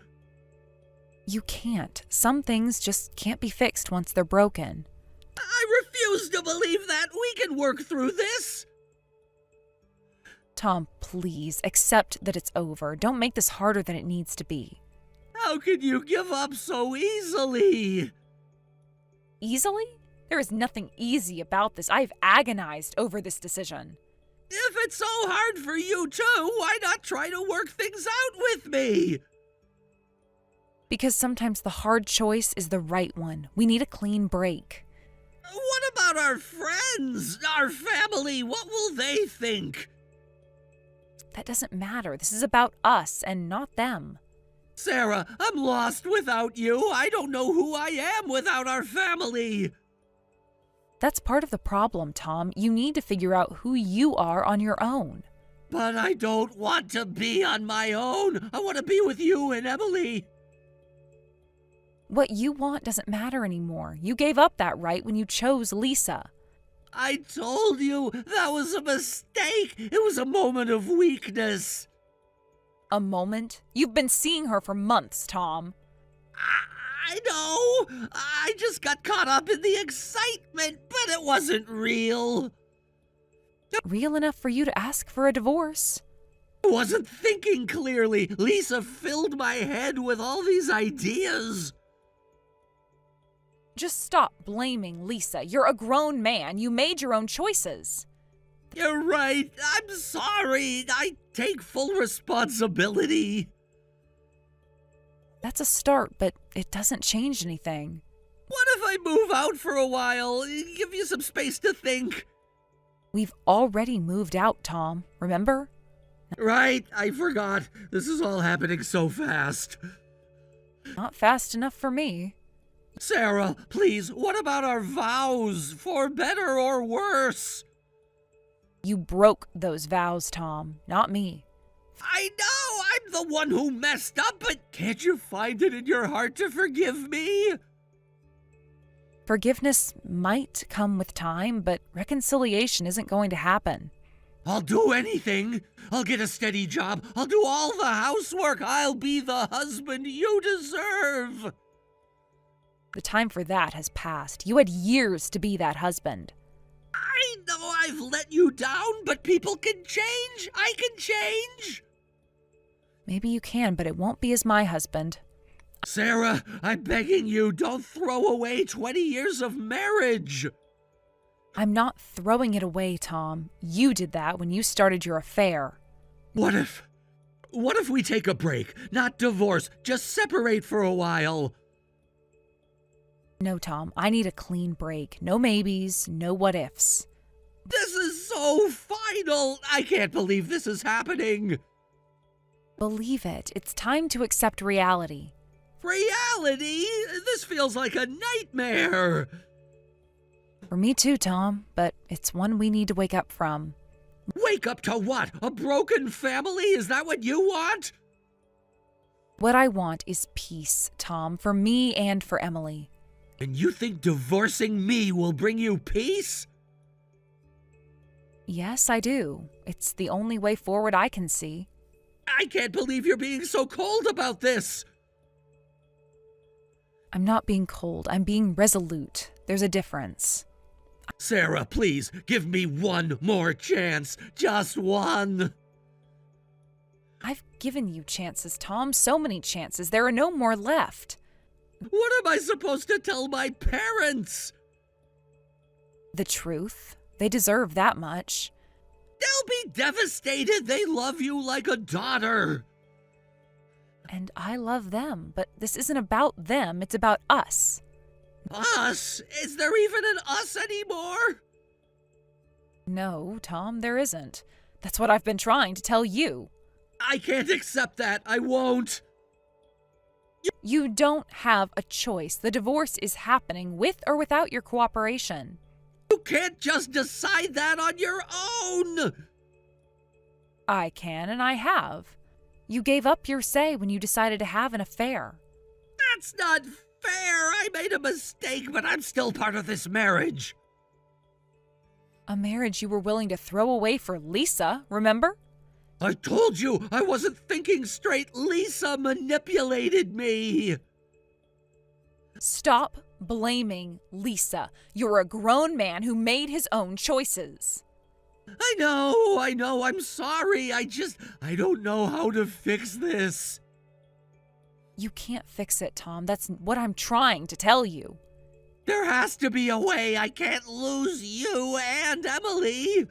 You can't. Some things just can't be fixed once they're broken. I refuse to believe that. We can work through this. Tom, please, accept that it's over. Don't make this harder than it needs to be. How can you give up so easily? Easily? There is nothing easy about this. I've agonized over this decision. If it's so hard for you too, why not try to work things out with me? Because sometimes the hard choice is the right one. We need a clean break. What about our friends, our family? What will they think? That doesn't matter. This is about us and not them. Sarah, I'm lost without you. I don't know who I am without our family. That's part of the problem, Tom. You need to figure out who you are on your own. But I don't want to be on my own. I want to be with you and Emily. What you want doesn't matter anymore. You gave up that right when you chose Lisa. I told you that was a mistake. It was a moment of weakness. A moment? You've been seeing her for months, Tom. I know. I just got caught up in the excitement, but it wasn't real. Real enough for you to ask for a divorce. I wasn't thinking clearly. Lisa filled my head with all these ideas. Just stop blaming Lisa. You're a grown man. You made your own choices. You're right. I'm sorry. I take full responsibility. That's a start, but it doesn't change anything. What if I move out for a while? Give you some space to think. We've already moved out, Tom. Remember? Right, I forgot. This is all happening so fast. Not fast enough for me. Sarah, please, what about our vows? For better or worse? You broke those vows, Tom, not me. I know, I'm the one who messed up, but can't you find it in your heart to forgive me? Forgiveness might come with time, but reconciliation isn't going to happen. I'll do anything. I'll get a steady job. I'll do all the housework. I'll be the husband you deserve. The time for that has passed. You had years to be that husband. I know I've let you down, but people can change. I can change. Maybe you can, but it won't be as my husband. Sarah, I'm begging you, don't throw away 20 years of marriage. I'm not throwing it away, Tom. You did that when you started your affair. What if we take a break? Not divorce, just separate for a while. No, Tom, I need a clean break. No maybes, no what ifs. This is so final. I can't believe this is happening. Believe it. It's time to accept reality. Reality? This feels like a nightmare. For me too, Tom, but it's one we need to wake up from. Wake up to what? A broken family? Is that what you want? What I want is peace, Tom, for me and for Emily. And you think divorcing me will bring you peace? Yes, I do. It's the only way forward I can see. I can't believe you're being so cold about this. I'm not being cold. I'm being resolute. There's a difference. Sarah, please, give me one more chance. Just one. I've given you chances, Tom. So many chances. There are no more left. What am I supposed to tell my parents? The truth. They deserve that much. They'll be devastated. They love you like a daughter. And I love them, but this isn't about them. It's about us. Us? Is there even an us anymore? No, Tom, there isn't. That's what I've been trying to tell you. I can't accept that. I won't. You don't have a choice. The divorce is happening with or without your cooperation. You can't just decide that on your own. I can, and I have. You gave up your say when you decided to have an affair. That's not fair. I made a mistake, but I'm still part of this marriage. A marriage you were willing to throw away for Lisa, remember? I told you I wasn't thinking straight. Lisa manipulated me. Stop blaming Lisa. You're a grown man who made his own choices. I know, I'm sorry. I don't know how to fix this. You can't fix it, Tom. That's what I'm trying to tell you. There has to be a way. I can't lose you and Emily.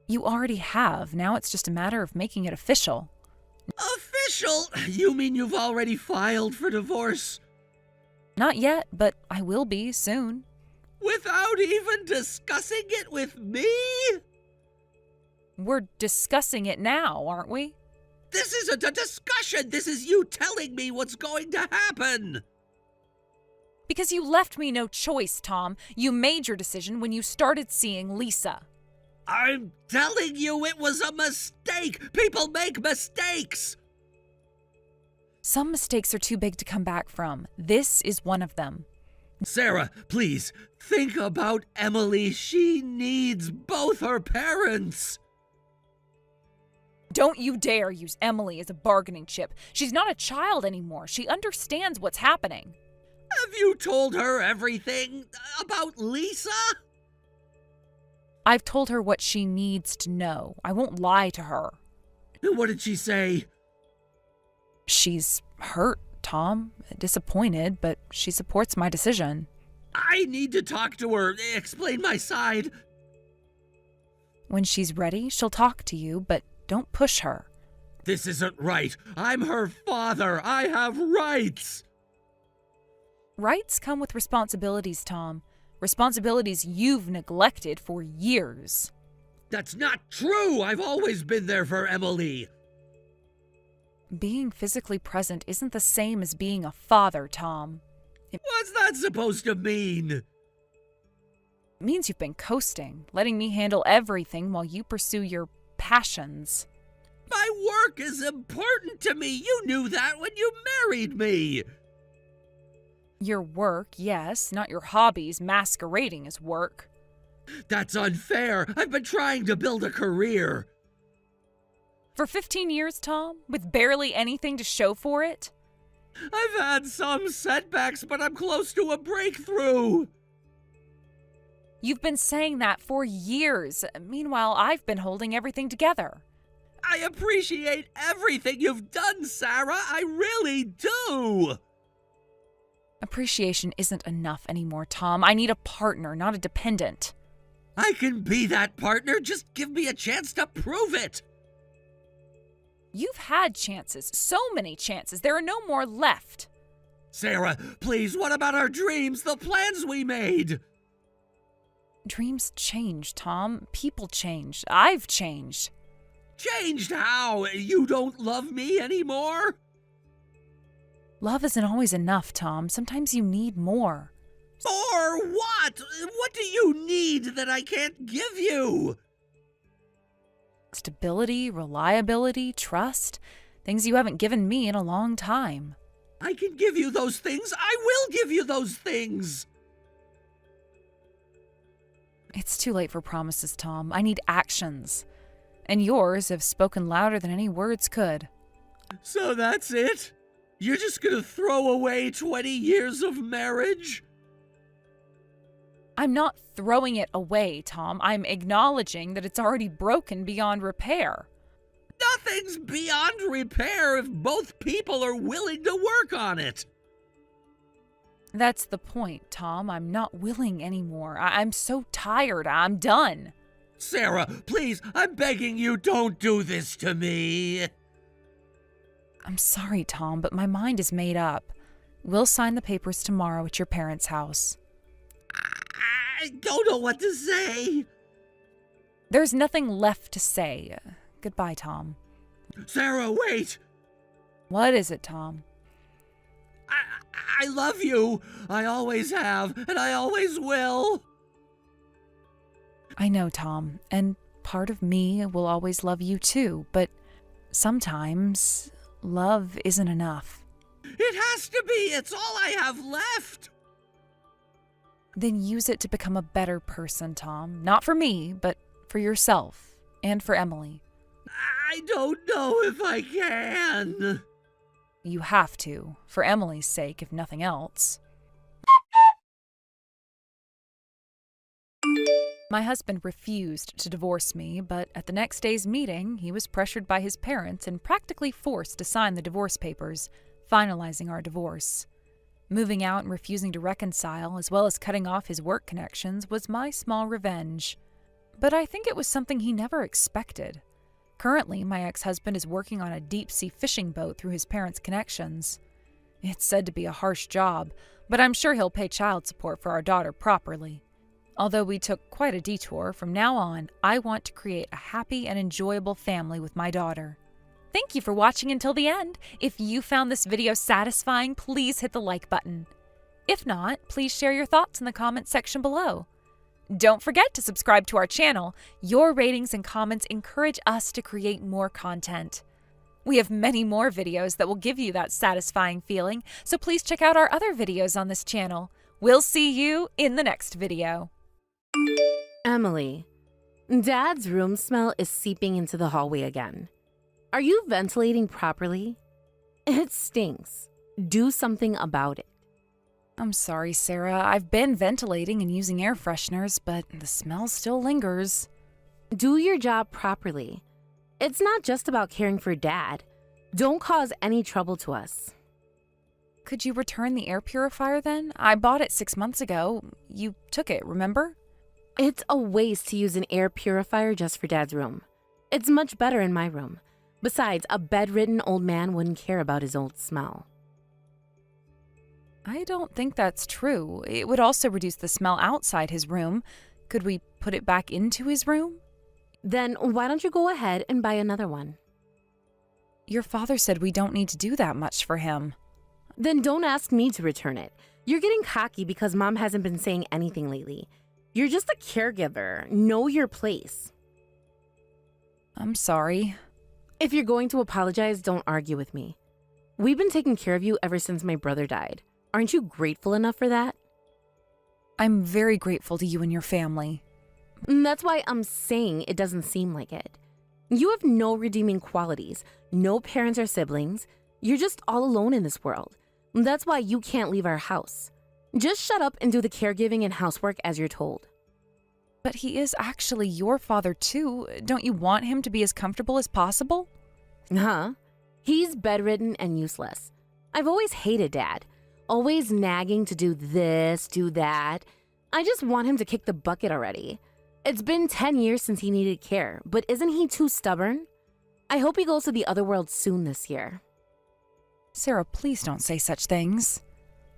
You already have. Now it's just a matter of making it official. Official? You mean you've already filed for divorce? Not yet, but I will be soon. Without even discussing it with me? We're discussing it now, aren't we? This isn't a discussion. This is you telling me what's going to happen. Because you left me no choice, Tom. You made your decision when you started seeing Lisa. I'm telling you it was a mistake. People make mistakes. Some mistakes are too big to come back from. This is one of them. Sarah, please, think about Emily. She needs both her parents. Don't you dare use Emily as a bargaining chip. She's not a child anymore. She understands what's happening. Have you told her everything about Lisa? I've told her what she needs to know. I won't lie to her. What did she say? She's hurt, Tom. Disappointed, but she supports my decision. I need to talk to her. Explain my side. When she's ready, she'll talk to you, but don't push her. This isn't right. I'm her father. I have rights. Rights come with responsibilities, Tom. Responsibilities you've neglected for years. That's not true! I've always been there for Emily! Being physically present isn't the same as being a father, Tom. What's that supposed to mean? It means you've been coasting, letting me handle everything while you pursue your passions. My work is important to me! You knew that when you married me! Your work, yes, not your hobbies masquerading as work. That's unfair! I've been trying to build a career! For 15 years, Tom, with barely anything to show for it? I've had some setbacks, but I'm close to a breakthrough! You've been saying that for years. Meanwhile, I've been holding everything together. I appreciate everything you've done, Sarah! I really do! Appreciation isn't enough anymore, Tom. I need a partner, not a dependent. I can be that partner. Just give me a chance to prove it! You've had chances, so many chances. There are no more left. Sarah, please, what about our dreams, the plans we made? Dreams change, Tom. People change. I've changed. Changed how? You don't love me anymore? Love isn't always enough, Tom. Sometimes you need more. Or what? What do you need that I can't give you? Stability, reliability, trust. Things you haven't given me in a long time. I can give you those things. I will give you those things. It's too late for promises, Tom. I need actions. And yours have spoken louder than any words could. So that's it? You're just gonna throw away 20 years of marriage? I'm not throwing it away, Tom. I'm acknowledging that it's already broken beyond repair. Nothing's beyond repair if both people are willing to work on it. That's the point, Tom. I'm not willing anymore. I'm so tired. I'm done. Sarah, please, I'm begging you, don't do this to me. I'm sorry, Tom, but my mind is made up. We'll sign the papers tomorrow at your parents' house. I don't know what to say. There's nothing left to say. Goodbye, Tom. Sarah, wait. What is it, Tom? I love you. I always have, and I always will. I know, Tom, and part of me will always love you too, but sometimes love isn't enough. It has to be. It's all I have left. Then use it to become a better person, Tom. Not for me, but for yourself and for Emily. I don't know if I can. You have to, for Emily's sake, if nothing else. My husband refused to divorce me, but at the next day's meeting, he was pressured by his parents and practically forced to sign the divorce papers, finalizing our divorce. Moving out and refusing to reconcile, as well as cutting off his work connections, was my small revenge. But I think it was something he never expected. Currently, my ex-husband is working on a deep-sea fishing boat through his parents' connections. It's said to be a harsh job, but I'm sure he'll pay child support for our daughter properly. Although we took quite a detour, from now on, I want to create a happy and enjoyable family with my daughter. Thank you for watching until the end. If you found this video satisfying, please hit the like button. If not, please share your thoughts in the comments section below. Don't forget to subscribe to our channel. Your ratings and comments encourage us to create more content. We have many more videos that will give you that satisfying feeling, so please check out our other videos on this channel. We'll see you in the next video. Emily, Dad's room smell is seeping into the hallway again. Are you ventilating properly? It stinks. Do something about it. I'm sorry, Sarah. I've been ventilating and using air fresheners, but the smell still lingers. Do your job properly. It's not just about caring for Dad. Don't cause any trouble to us. Could you return the air purifier then? I bought it 6 months ago. You took it, remember? It's a waste to use an air purifier just for Dad's room. It's much better in my room. Besides, a bedridden old man wouldn't care about his old smell. I don't think that's true. It would also reduce the smell outside his room. Could we put it back into his room? Then why don't you go ahead and buy another one? Your father said we don't need to do that much for him. Then don't ask me to return it. You're getting cocky because mom hasn't been saying anything lately. You're just a caregiver. Know your place. I'm sorry. If you're going to apologize, don't argue with me. We've been taking care of you ever since my brother died. Aren't you grateful enough for that? I'm very grateful to you and your family. That's why I'm saying it doesn't seem like it. You have no redeeming qualities, no parents or siblings. You're just all alone in this world. That's why you can't leave our house. Just shut up and do the caregiving and housework as you're told. But he is actually your father too. Don't you want him to be as comfortable as possible? Huh? He's bedridden and useless. I've always hated Dad. Always nagging to do this, do that. I just want him to kick the bucket already. It's been 10 years since he needed care, but isn't he too stubborn? I hope he goes to the other world soon this year. Sarah, please don't say such things.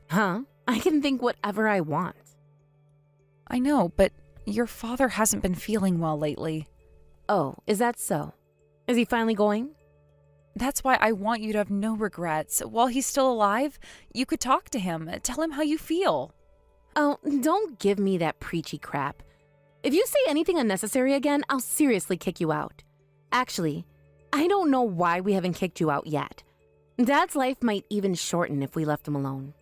Huh? I can think whatever I want. I know, but your father hasn't been feeling well lately. Oh, is that so? Is he finally going? That's why I want you to have no regrets. While he's still alive, you could talk to him. Tell him how you feel. Oh, don't give me that preachy crap. If you say anything unnecessary again, I'll seriously kick you out. Actually, I don't know why we haven't kicked you out yet. Dad's life might even shorten if we left him alone.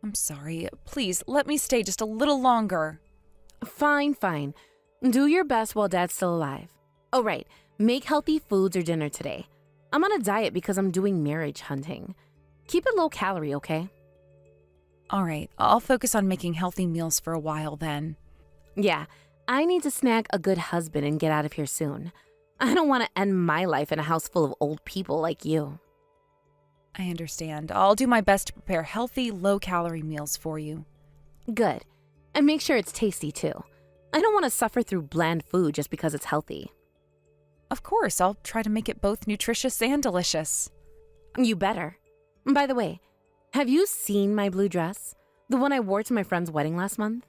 I'm sorry. Please, let me stay just a little longer. Fine, fine. Do your best while Dad's still alive. Oh, right. Make healthy foods or dinner today. I'm on a diet because I'm doing marriage hunting. Keep it low calorie, okay? All right, I'll focus on making healthy meals for a while then. Yeah, I need to snag a good husband and get out of here soon. I don't want to end my life in a house full of old people like you. I understand. I'll do my best to prepare healthy, low-calorie meals for you. Good. And make sure it's tasty, too. I don't want to suffer through bland food just because it's healthy. Of course, I'll try to make it both nutritious and delicious. You better. By the way, have you seen my blue dress? The one I wore to my friend's wedding last month?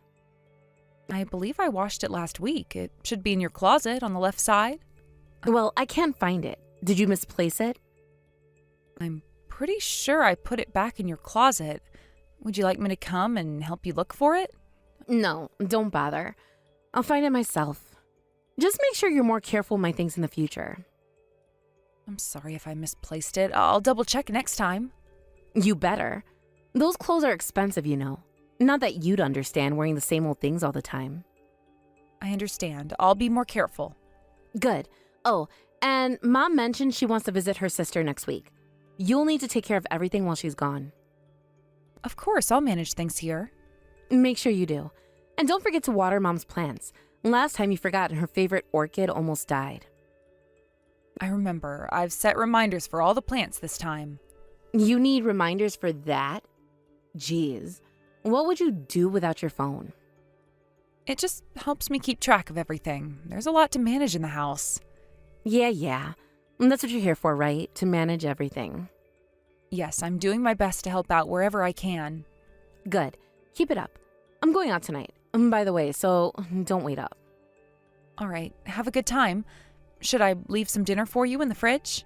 I believe I washed it last week. It should be in your closet on the left side. Well, I can't find it. Did you misplace it? I'm pretty sure I put it back in your closet. Would you like me to come and help you look for it? No, don't bother. I'll find it myself. Just make sure you're more careful with my things in the future. I'm sorry if I misplaced it. I'll double check next time. You better. Those clothes are expensive, you know. Not that you'd understand wearing the same old things all the time. I understand. I'll be more careful. Good. Oh, and Mom mentioned she wants to visit her sister next week. You'll need to take care of everything while she's gone. Of course, I'll manage things here. Make sure you do. And don't forget to water Mom's plants. Last time you forgot and her favorite orchid almost died. I remember. I've set reminders for all the plants this time. You need reminders for that? Jeez. What would you do without your phone? It just helps me keep track of everything. There's a lot to manage in the house. Yeah. That's what you're here for, right? To manage everything. Yes, I'm doing my best to help out wherever I can. Good. Keep it up. I'm going out tonight. By the way, so don't wait up. All right, have a good time. Should I leave some dinner for you in the fridge?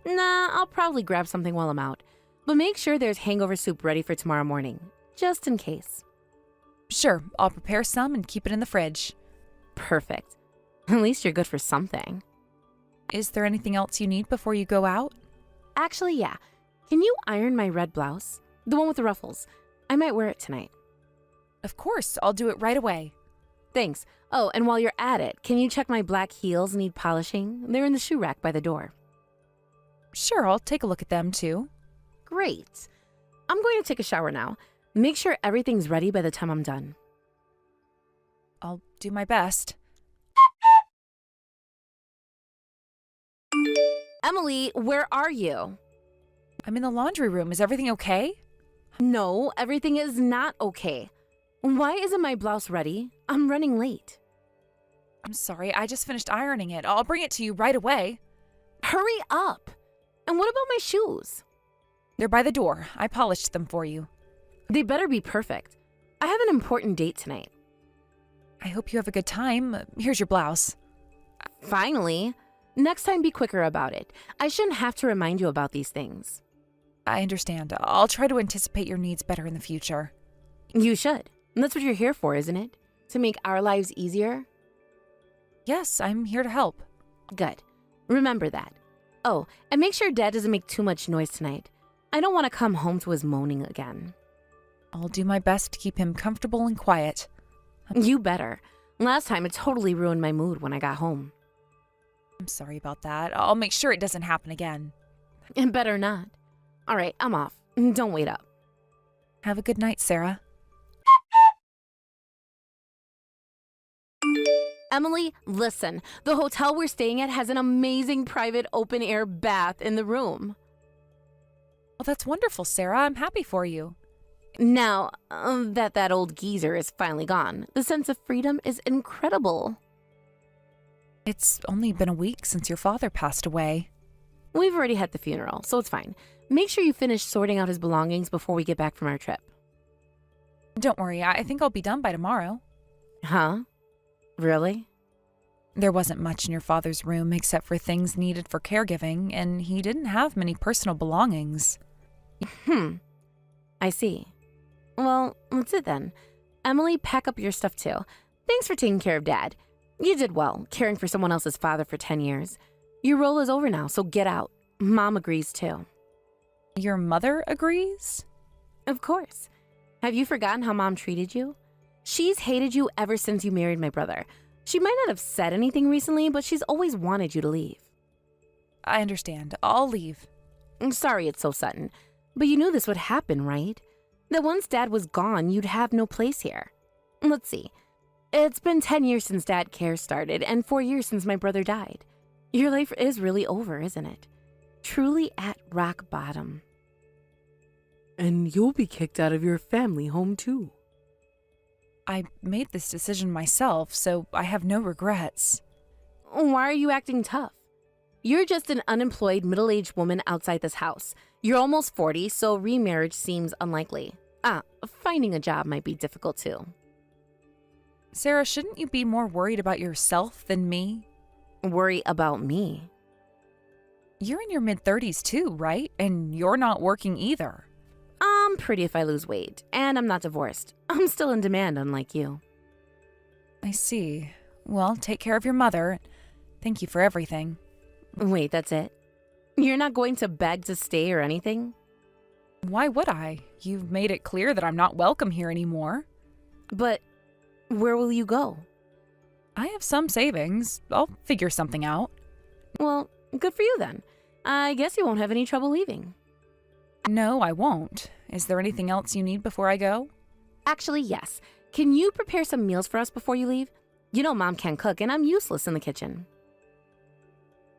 Nah, I'll probably grab something while I'm out. But make sure there's hangover soup ready for tomorrow morning, just in case. Sure, I'll prepare some and keep it in the fridge. Perfect. At least you're good for something. Is there anything else you need before you go out? Actually, yeah. Can you iron my red blouse? The one with the ruffles. I might wear it tonight. Of course, I'll do it right away. Thanks. Oh, and while you're at it, can you check my black heels need polishing? They're in the shoe rack by the door. Sure, I'll take a look at them too. Great. I'm going to take a shower now. Make sure everything's ready by the time I'm done. I'll do my best. Emily, where are you? I'm in the laundry room. Is everything okay? No, everything is not okay. Why isn't my blouse ready? I'm running late. I'm sorry, I just finished ironing it. I'll bring it to you right away. Hurry up. And what about my shoes? They're by the door. I polished them for you. They better be perfect. I have an important date tonight. I hope you have a good time. Here's your blouse. Finally. Next time, be quicker about it. I shouldn't have to remind you about these things. I understand. I'll try to anticipate your needs better in the future. You should. And that's what you're here for, isn't it? To make our lives easier? Yes, I'm here to help. Good. Remember that. Oh, and make sure Dad doesn't make too much noise tonight. I don't want to come home to his moaning again. I'll do my best to keep him comfortable and quiet. You better. Last time it totally ruined my mood when I got home. I'm sorry about that. I'll make sure it doesn't happen again. And better not. All right, I'm off. Don't wait up. Have a good night, Sarah. Emily, listen. The hotel we're staying at has an amazing private open-air bath in the room. Well, that's wonderful, Sarah. I'm happy for you. Now that old geezer is finally gone, the sense of freedom is incredible. It's only been a week since your father passed away. We've already had the funeral, so it's fine. Make sure you finish sorting out his belongings before we get back from our trip. Don't worry, I think I'll be done by tomorrow. Huh? Really? There wasn't much in your father's room except for things needed for caregiving, and he didn't have many personal belongings. I see. Well, that's it then. Emily, pack up your stuff too. Thanks for taking care of Dad. You did well, caring for someone else's father for 10 years. Your role is over now, so get out. Mom agrees too. Your mother agrees? Of course. Have you forgotten how Mom treated you? She's hated you ever since you married my brother. She might not have said anything recently, but she's always wanted you to leave. I understand. I'll leave. I'm sorry it's so sudden, but you knew this would happen, right? That once Dad was gone, you'd have no place here. Let's see. It's been 10 years since Dad Care started and 4 years since my brother died. Your life is really over, isn't it? Truly at rock bottom. And you'll be kicked out of your family home too. I made this decision myself, so I have no regrets. Why are you acting tough? You're just an unemployed middle-aged woman outside this house. You're almost 40, so remarriage seems unlikely. Finding a job might be difficult too. Sarah, shouldn't you be more worried about yourself than me? Worry about me? You're in your mid-30s too, right? And you're not working either. I'm pretty if I lose weight, and I'm not divorced. I'm still in demand, unlike you. I see. Well, take care of your mother. Thank you for everything. Wait, that's it? You're not going to beg to stay or anything? Why would I? You've made it clear that I'm not welcome here anymore. But where will you go? I have some savings. I'll figure something out. Well, good for you then. I guess you won't have any trouble leaving. No, I won't. Is there anything else you need before I go? Actually, yes. Can you prepare some meals for us before you leave? You know Mom can't cook, and I'm useless in the kitchen.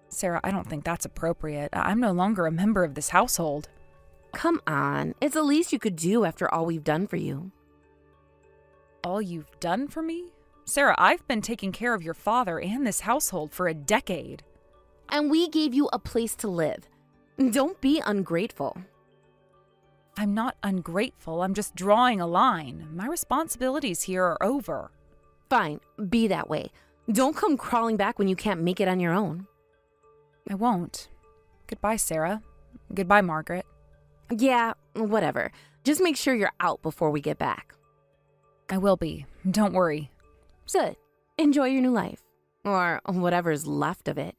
Sarah, I don't think that's appropriate. I'm no longer a member of this household. Come on. It's the least you could do after all we've done for you. All you've done for me? Sarah, I've been taking care of your father and this household for a decade. And we gave you a place to live. Don't be ungrateful. I'm not ungrateful. I'm just drawing a line. My responsibilities here are over. Fine, be that way. Don't come crawling back when you can't make it on your own. I won't. Goodbye, Sarah. Goodbye, Margaret. Yeah, whatever. Just make sure you're out before we get back. I will be. Don't worry. Good. Enjoy your new life. Or whatever's left of it.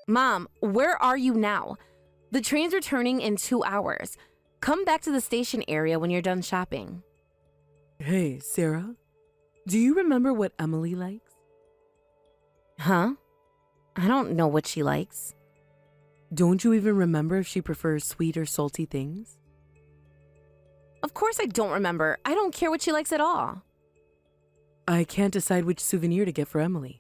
Mom, where are you now? The train's returning in 2 hours. Come back to the station area when you're done shopping. Hey, Sarah, do you remember what Emily likes? Huh? I don't know what she likes. Don't you even remember if she prefers sweet or salty things? Of course I don't remember. I don't care what she likes at all. I can't decide which souvenir to get for Emily.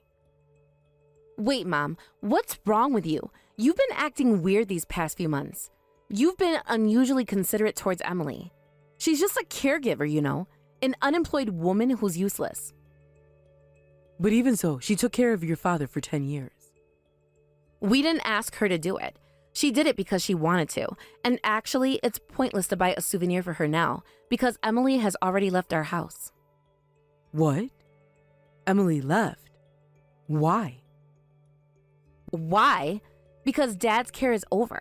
Wait, Mom, what's wrong with you? You've been acting weird these past few months. You've been unusually considerate towards Emily. She's just a caregiver, you know, an unemployed woman who's useless. But even so, she took care of your father for 10 years. We didn't ask her to do it. She did it because she wanted to. And actually, it's pointless to buy a souvenir for her now because Emily has already left our house. What? Emily left. Why? Why? Because Dad's care is over.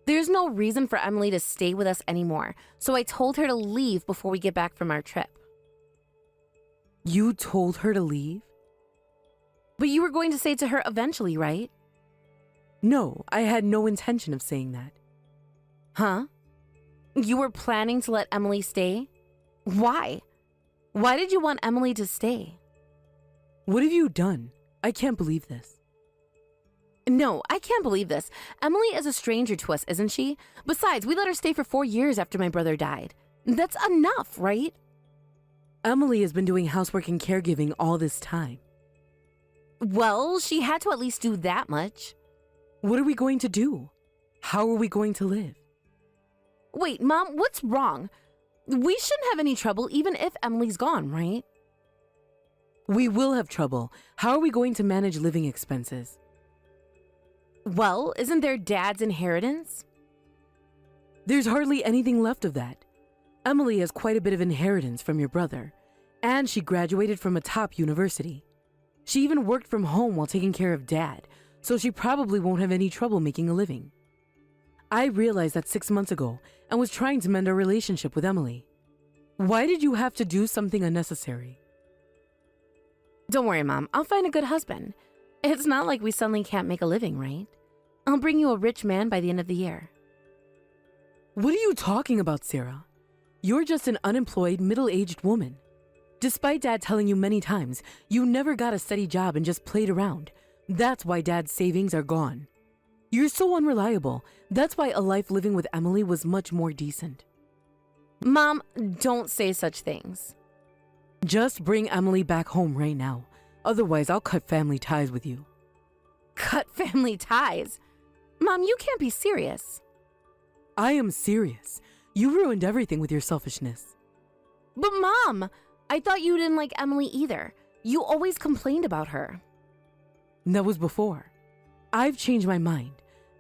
There's no reason for Emily to stay with us anymore, so I told her to leave before we get back from our trip. You told her to leave? But you were going to say to her eventually, right? No, I had no intention of saying that. Huh? You were planning to let Emily stay? Why? Why did you want Emily to stay? What have you done? I can't believe this. No, I can't believe this. Emily is a stranger to us, isn't she? Besides, we let her stay for 4 years after my brother died. That's enough, right? Emily has been doing housework and caregiving all this time. Well, she had to at least do that much. What are we going to do? How are we going to live? Wait, Mom, what's wrong? We shouldn't have any trouble even if Emily's gone, right? We will have trouble. How are we going to manage living expenses? Well, isn't there Dad's inheritance? There's hardly anything left of that. Emily has quite a bit of inheritance from your brother, and she graduated from a top university. She even worked from home while taking care of Dad, so she probably won't have any trouble making a living. I realized that 6 months ago and was trying to mend our relationship with Emily. Why did you have to do something unnecessary? Don't worry, Mom. I'll find a good husband. It's not like we suddenly can't make a living, right? I'll bring you a rich man by the end of the year. What are you talking about, Sarah? You're just an unemployed, middle-aged woman. Despite Dad telling you many times, you never got a steady job and just played around. That's why Dad's savings are gone. You're so unreliable. That's why a life living with Emily was much more decent. Mom, don't say such things. Just bring Emily back home right now. Otherwise, I'll cut family ties with you. Cut family ties? Mom, you can't be serious. I am serious. You ruined everything with your selfishness. But Mom, I thought you didn't like Emily either. You always complained about her. That was before. I've changed my mind.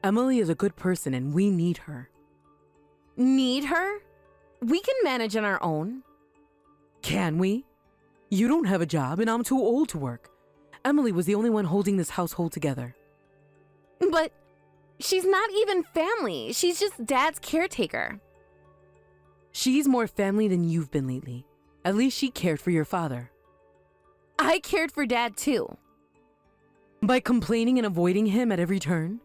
Emily is a good person and we need her. Need her? We can manage on our own. Can we? You don't have a job and I'm too old to work. Emily was the only one holding this household together. But she's not even family. She's just Dad's caretaker. She's more family than you've been lately. At least she cared for your father. I cared for Dad too. By complaining and avoiding him at every turn?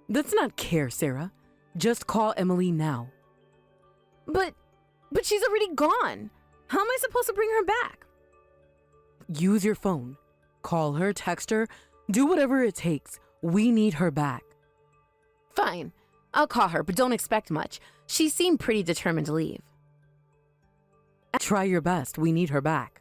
That's not care, Sarah. Just call Emily now. But she's already gone. How am I supposed to bring her back? Use your phone. Call her, text her, do whatever it takes. We need her back. Fine. I'll call her, but don't expect much. She seemed pretty determined to leave. Try your best. We need her back.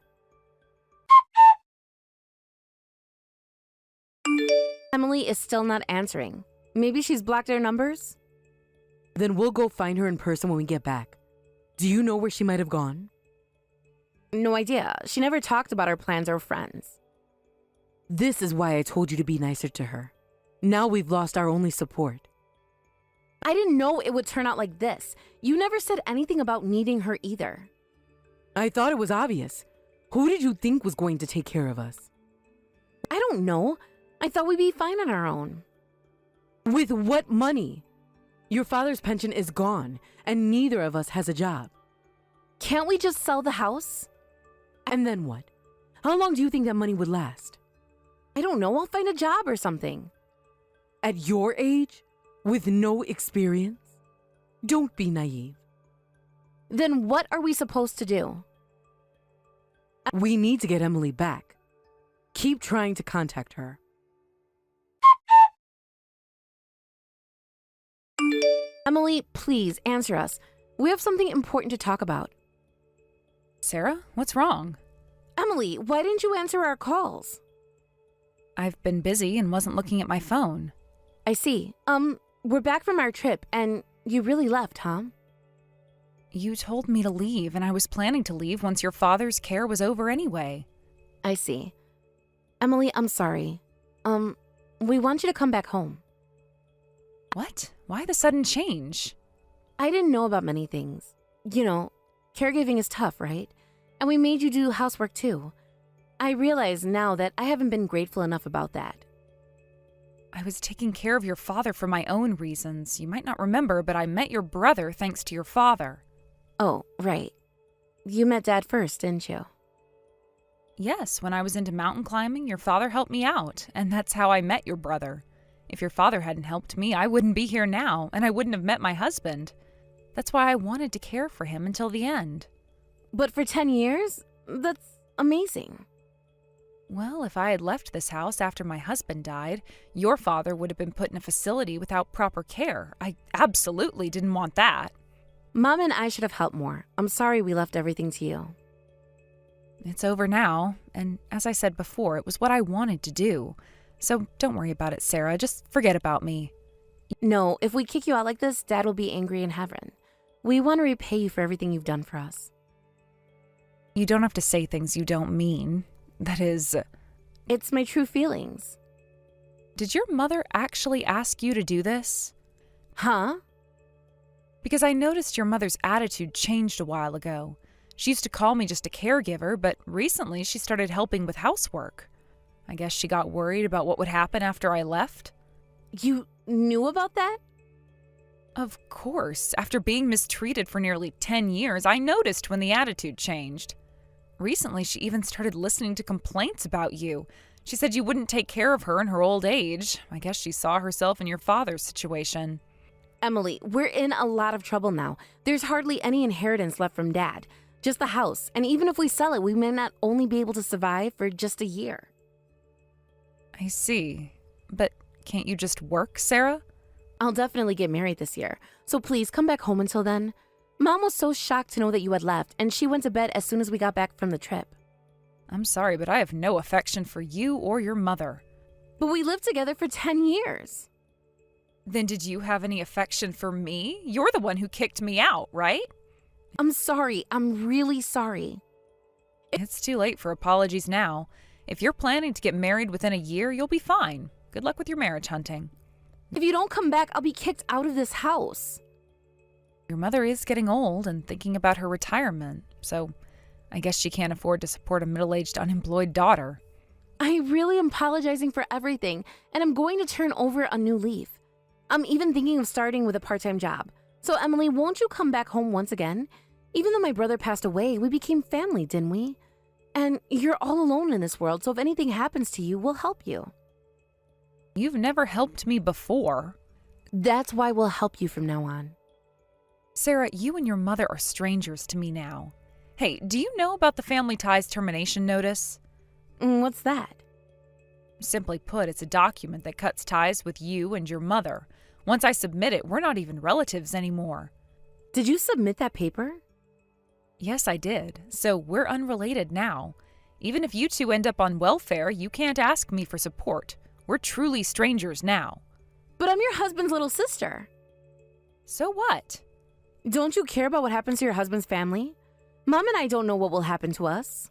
Emily is still not answering. Maybe she's blocked our numbers? Then we'll go find her in person when we get back. Do you know where she might have gone? No idea. She never talked about our plans or friends. This is why I told you to be nicer to her. Now we've lost our only support. I didn't know it would turn out like this. You never said anything about needing her either. I thought it was obvious. Who did you think was going to take care of us? I don't know. I thought we'd be fine on our own. With what money? Your father's pension is gone, and neither of us has a job. Can't we just sell the house? And then what? How long do you think that money would last? I don't know. I'll find a job or something. At your age? With no experience? Don't be naive. Then what are we supposed to do? We need to get Emily back. Keep trying to contact her. Emily, please answer us. We have something important to talk about. Sarah, what's wrong? Emily, why didn't you answer our calls? I've been busy and wasn't looking at my phone. I see. We're back from our trip and you really left, huh? You told me to leave, and I was planning to leave once your father's care was over anyway. I see. Emily, I'm sorry. We want you to come back home. What? Why the sudden change? I didn't know about many things. You know, caregiving is tough, right? And we made you do housework too. I realize now that I haven't been grateful enough about that. I was taking care of your father for my own reasons. You might not remember, but I met your brother thanks to your father. Oh, right. You met Dad first, didn't you? Yes, when I was into mountain climbing, your father helped me out, and that's how I met your brother. If your father hadn't helped me, I wouldn't be here now, and I wouldn't have met my husband. That's why I wanted to care for him until the end. But for 10 years? That's amazing. Well, if I had left this house after my husband died, your father would have been put in a facility without proper care. I absolutely didn't want that. Mom and I should have helped more. I'm sorry we left everything to you. It's over now, and as I said before, it was what I wanted to do. So don't worry about it, Sarah. Just forget about me. No, if we kick you out like this, Dad will be angry in heaven. We want to repay you for everything you've done for us. You don't have to say things you don't mean. That is... It's my true feelings. Did your mother actually ask you to do this? Huh? Because I noticed your mother's attitude changed a while ago. She used to call me just a caregiver, but recently she started helping with housework. I guess she got worried about what would happen after I left. You knew about that? Of course. After being mistreated for nearly 10 years, I noticed when the attitude changed. Recently, she even started listening to complaints about you. She said you wouldn't take care of her in her old age. I guess she saw herself in your father's situation. Emily, we're in a lot of trouble now. There's hardly any inheritance left from Dad. Just the house. And even if we sell it, we may not only be able to survive for just a year. I see. But can't you just work, Sarah? I'll definitely get married this year. So please come back home until then. Mom was so shocked to know that you had left, and she went to bed as soon as we got back from the trip. I'm sorry, but I have no affection for you or your mother. But we lived together for 10 years. Then did you have any affection for me? You're the one who kicked me out, right? I'm sorry. I'm really sorry. It's too late for apologies now. If you're planning to get married within a year, you'll be fine. Good luck with your marriage hunting. If you don't come back, I'll be kicked out of this house. Your mother is getting old and thinking about her retirement, so I guess she can't afford to support a middle-aged unemployed daughter. I really am apologizing for everything, and I'm going to turn over a new leaf. I'm even thinking of starting with a part-time job. So, Emily, won't you come back home once again? Even though my brother passed away, we became family, didn't we? And you're all alone in this world, so if anything happens to you, we'll help you. You've never helped me before. That's why we'll help you from now on. Sarah, you and your mother are strangers to me now. Hey, do you know about the family ties termination notice? What's that? Simply put, it's a document that cuts ties with you and your mother. Once I submit it, we're not even relatives anymore. Did you submit that paper? Yes, I did. So we're unrelated now. Even if you two end up on welfare, you can't ask me for support. We're truly strangers now. But I'm your husband's little sister. So what? Don't you care about what happens to your husband's family? Mom and I don't know what will happen to us.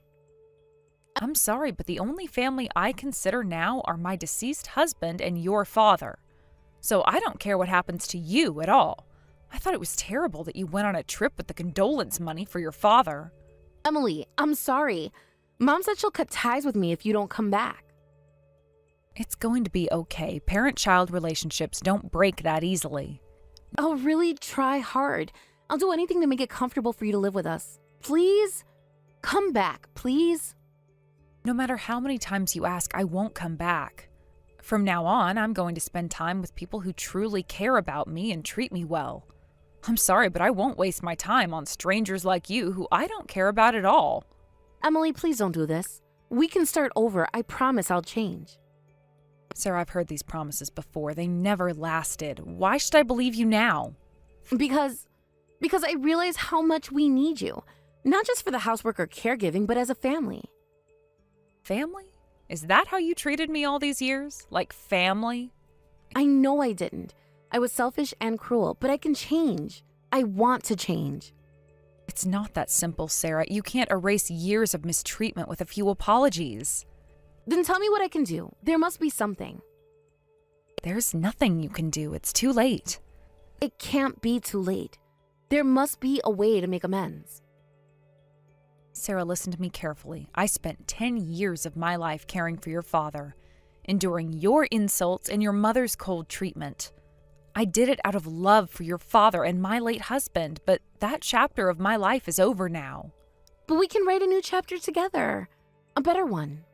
I'm sorry, but the only family I consider now are my deceased husband and your father. So I don't care what happens to you at all. I thought it was terrible that you went on a trip with the condolence money for your father. Emily, I'm sorry. Mom said she'll cut ties with me if you don't come back. It's going to be okay. Parent-child relationships don't break that easily. I'll really try hard. I'll do anything to make it comfortable for you to live with us. Please? Come back, please? No matter how many times you ask, I won't come back. From now on, I'm going to spend time with people who truly care about me and treat me well. I'm sorry, but I won't waste my time on strangers like you who I don't care about at all. Emily, please don't do this. We can start over. I promise I'll change. Sarah, I've heard these promises before. They never lasted. Why should I believe you now? Because I realize how much we need you. Not just for the housework or caregiving, but as a family. Family? Is that how you treated me all these years? Like family? I know I didn't. I was selfish and cruel, but I can change. I want to change. It's not that simple, Sarah. You can't erase years of mistreatment with a few apologies. Then tell me what I can do. There must be something. There's nothing you can do. It's too late. It can't be too late. There must be a way to make amends. Sarah, listen to me carefully. I spent 10 years of my life caring for your father, enduring your insults and your mother's cold treatment. I did it out of love for your father and my late husband, but that chapter of my life is over now. But we can write a new chapter together. A better one.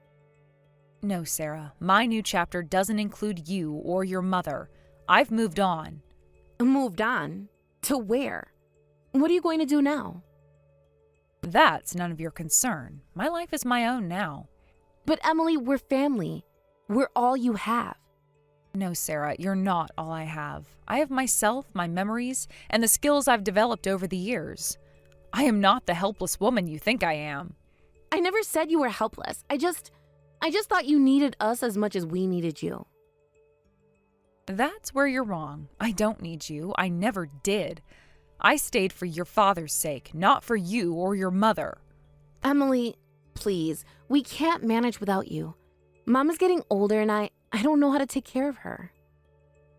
No, Sarah. My new chapter doesn't include you or your mother. I've moved on. Moved on? To where? What are you going to do now? That's none of your concern. My life is my own now. But Emily, we're family. We're all you have. No, Sarah, you're not all I have. I have myself, my memories, and the skills I've developed over the years. I am not the helpless woman you think I am. I never said you were helpless. I just thought you needed us as much as we needed you. That's where you're wrong. I don't need you. I never did. I stayed for your father's sake, not for you or your mother. Emily, please, we can't manage without you. Mom is getting older and I don't know how to take care of her.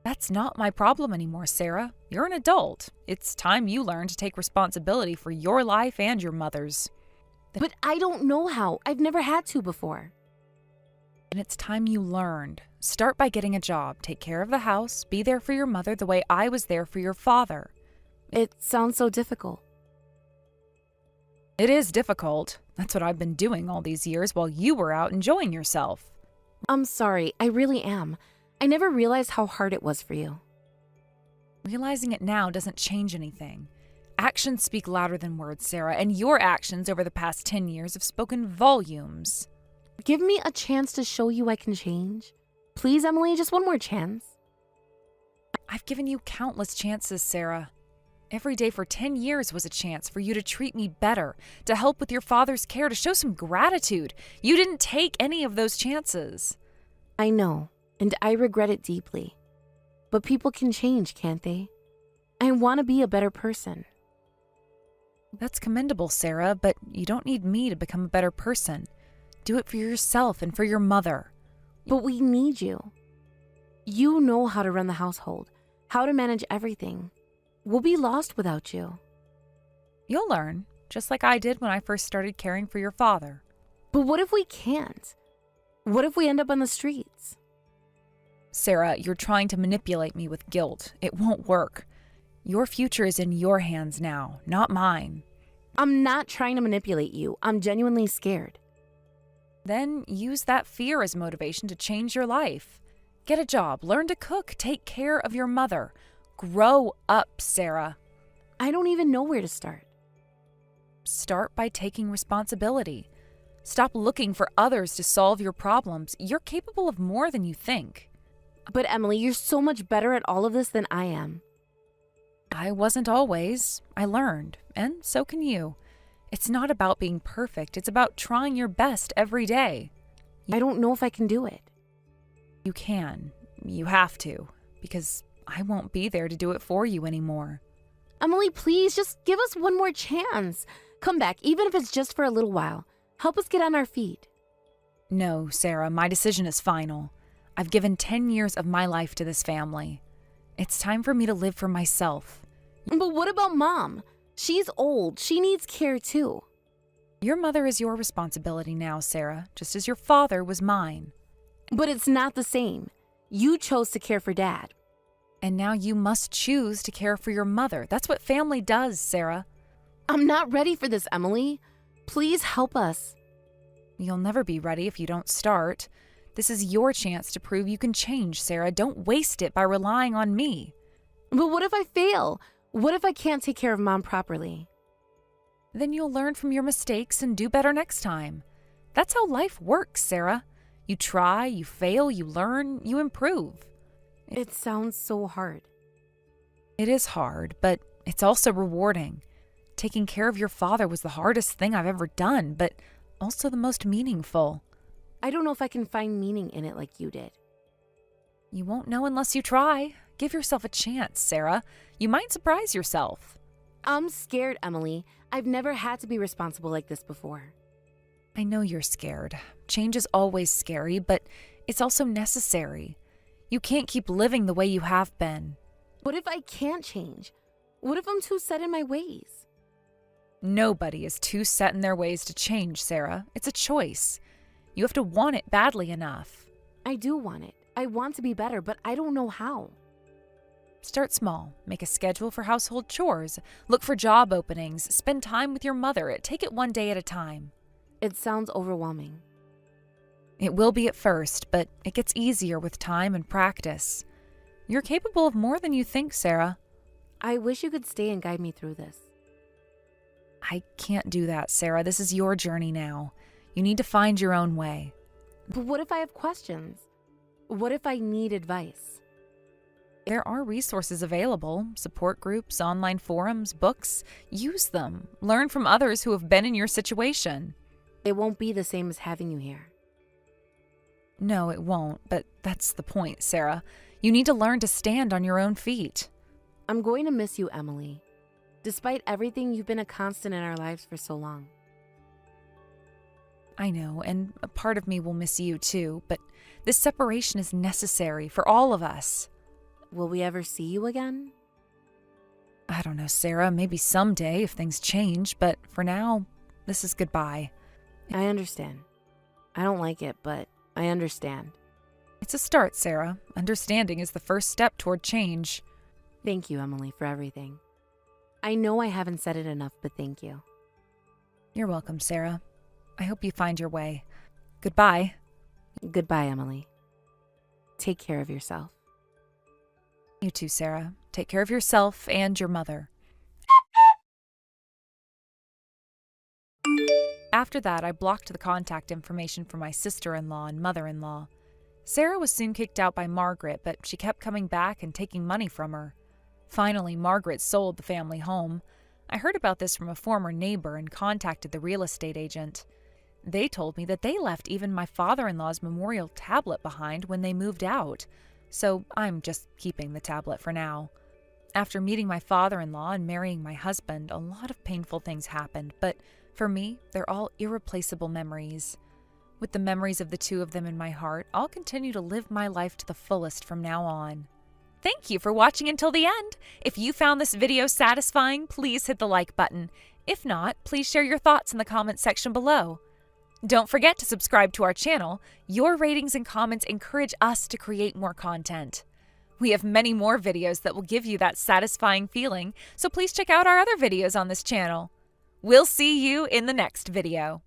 That's not my problem anymore, Sarah. You're an adult. It's time you learn to take responsibility for your life and your mother's. But I don't know how. I've never had to before. And it's time you learned. Start by getting a job, take care of the house, be there for your mother the way I was there for your father. It sounds so difficult. It is difficult. That's what I've been doing all these years while you were out enjoying yourself. I'm sorry, I really am. I never realized how hard it was for you. Realizing it now doesn't change anything. Actions speak louder than words, Sarah, and your actions over the past 10 years have spoken volumes. Give me a chance to show you I can change. Please, Emily, just one more chance. I've given you countless chances, Sarah. Every day for 10 years was a chance for you to treat me better, to help with your father's care, to show some gratitude. You didn't take any of those chances. I know, and I regret it deeply. But people can change, can't they? I want to be a better person. That's commendable, Sarah, but you don't need me to become a better person. Do it for yourself and for your mother. But we need you. You know how to run the household, how to manage everything. We'll be lost without you. You'll learn, just like I did when I first started caring for your father. But what if we can't? What if we end up on the streets? Sarah, you're trying to manipulate me with guilt. It won't work. Your future is in your hands now, not mine. I'm not trying to manipulate you. I'm genuinely scared. Then use that fear as motivation to change your life. Get a job, learn to cook, take care of your mother. Grow up, Sarah. I don't even know where to start. Start by taking responsibility. Stop looking for others to solve your problems. You're capable of more than you think. But Emily, you're so much better at all of this than I am. I wasn't always. I learned, and so can you. It's not about being perfect. It's about trying your best every day. I don't know if I can do it. You can. You have to, because I won't be there to do it for you anymore. Emily, please, just give us one more chance. Come back, even if it's just for a little while. Help us get on our feet. No, Sarah, my decision is final. I've given 10 years of my life to this family. It's time for me to live for myself. But what about Mom? She's old. She needs care too. Your mother is your responsibility now, Sarah, just as your father was mine. But it's not the same. You chose to care for Dad. And now you must choose to care for your mother. That's what family does, Sarah. I'm not ready for this, Emily. Please help us. You'll never be ready if you don't start. This is your chance to prove you can change, Sarah. Don't waste it by relying on me. But what if I fail? What if I can't take care of Mom properly? Then you'll learn from your mistakes and do better next time. That's how life works, Sarah. You try, you fail, you learn, you improve. It sounds so hard. It is hard, but it's also rewarding. Taking care of your father was the hardest thing I've ever done, but also the most meaningful. I don't know if I can find meaning in it like you did. You won't know unless you try. Give yourself a chance, Sarah. You might surprise yourself. I'm scared, Emily. I've never had to be responsible like this before. I know you're scared. Change is always scary, but it's also necessary. You can't keep living the way you have been. What if I can't change? What if I'm too set in my ways? Nobody is too set in their ways to change, Sarah. It's a choice. You have to want it badly enough. I do want it. I want to be better, but I don't know how. Start small. Make a schedule for household chores. Look for job openings. Spend time with your mother. Take it one day at a time. It sounds overwhelming. It will be at first, but it gets easier with time and practice. You're capable of more than you think, Sarah. I wish you could stay and guide me through this. I can't do that, Sarah. This is your journey now. You need to find your own way. But what if I have questions? What if I need advice? There are resources available, support groups, online forums, books. Use them. Learn from others who have been in your situation. It won't be the same as having you here. No, it won't, but that's the point, Sarah. You need to learn to stand on your own feet. I'm going to miss you, Emily. Despite everything, you've been a constant in our lives for so long. I know, and a part of me will miss you too, but this separation is necessary for all of us. Will we ever see you again? I don't know, Sarah. Maybe someday if things change, but for now, this is goodbye. I understand. I don't like it, but I understand. It's a start, Sarah. Understanding is the first step toward change. Thank you, Emily, for everything. I know I haven't said it enough, but thank you. You're welcome, Sarah. I hope you find your way. Goodbye. Goodbye, Emily. Take care of yourself. You too, Sarah. Take care of yourself and your mother. After that, I blocked the contact information for my sister-in-law and mother-in-law. Sarah was soon kicked out by Margaret, but she kept coming back and taking money from her. Finally, Margaret sold the family home. I heard about this from a former neighbor and contacted the real estate agent. They told me that they left even my father-in-law's memorial tablet behind when they moved out, so I'm just keeping the tablet for now. After meeting my father-in-law and marrying my husband, a lot of painful things happened, but for me, they're all irreplaceable memories. With the memories of the two of them in my heart, I'll continue to live my life to the fullest from now on. Thank you for watching until the end. If you found this video satisfying, please hit the like button. If not, please share your thoughts in the comments section below. Don't forget to subscribe to our channel. Your ratings and comments encourage us to create more content. We have many more videos that will give you that satisfying feeling, so please check out our other videos on this channel. We'll see you in the next video.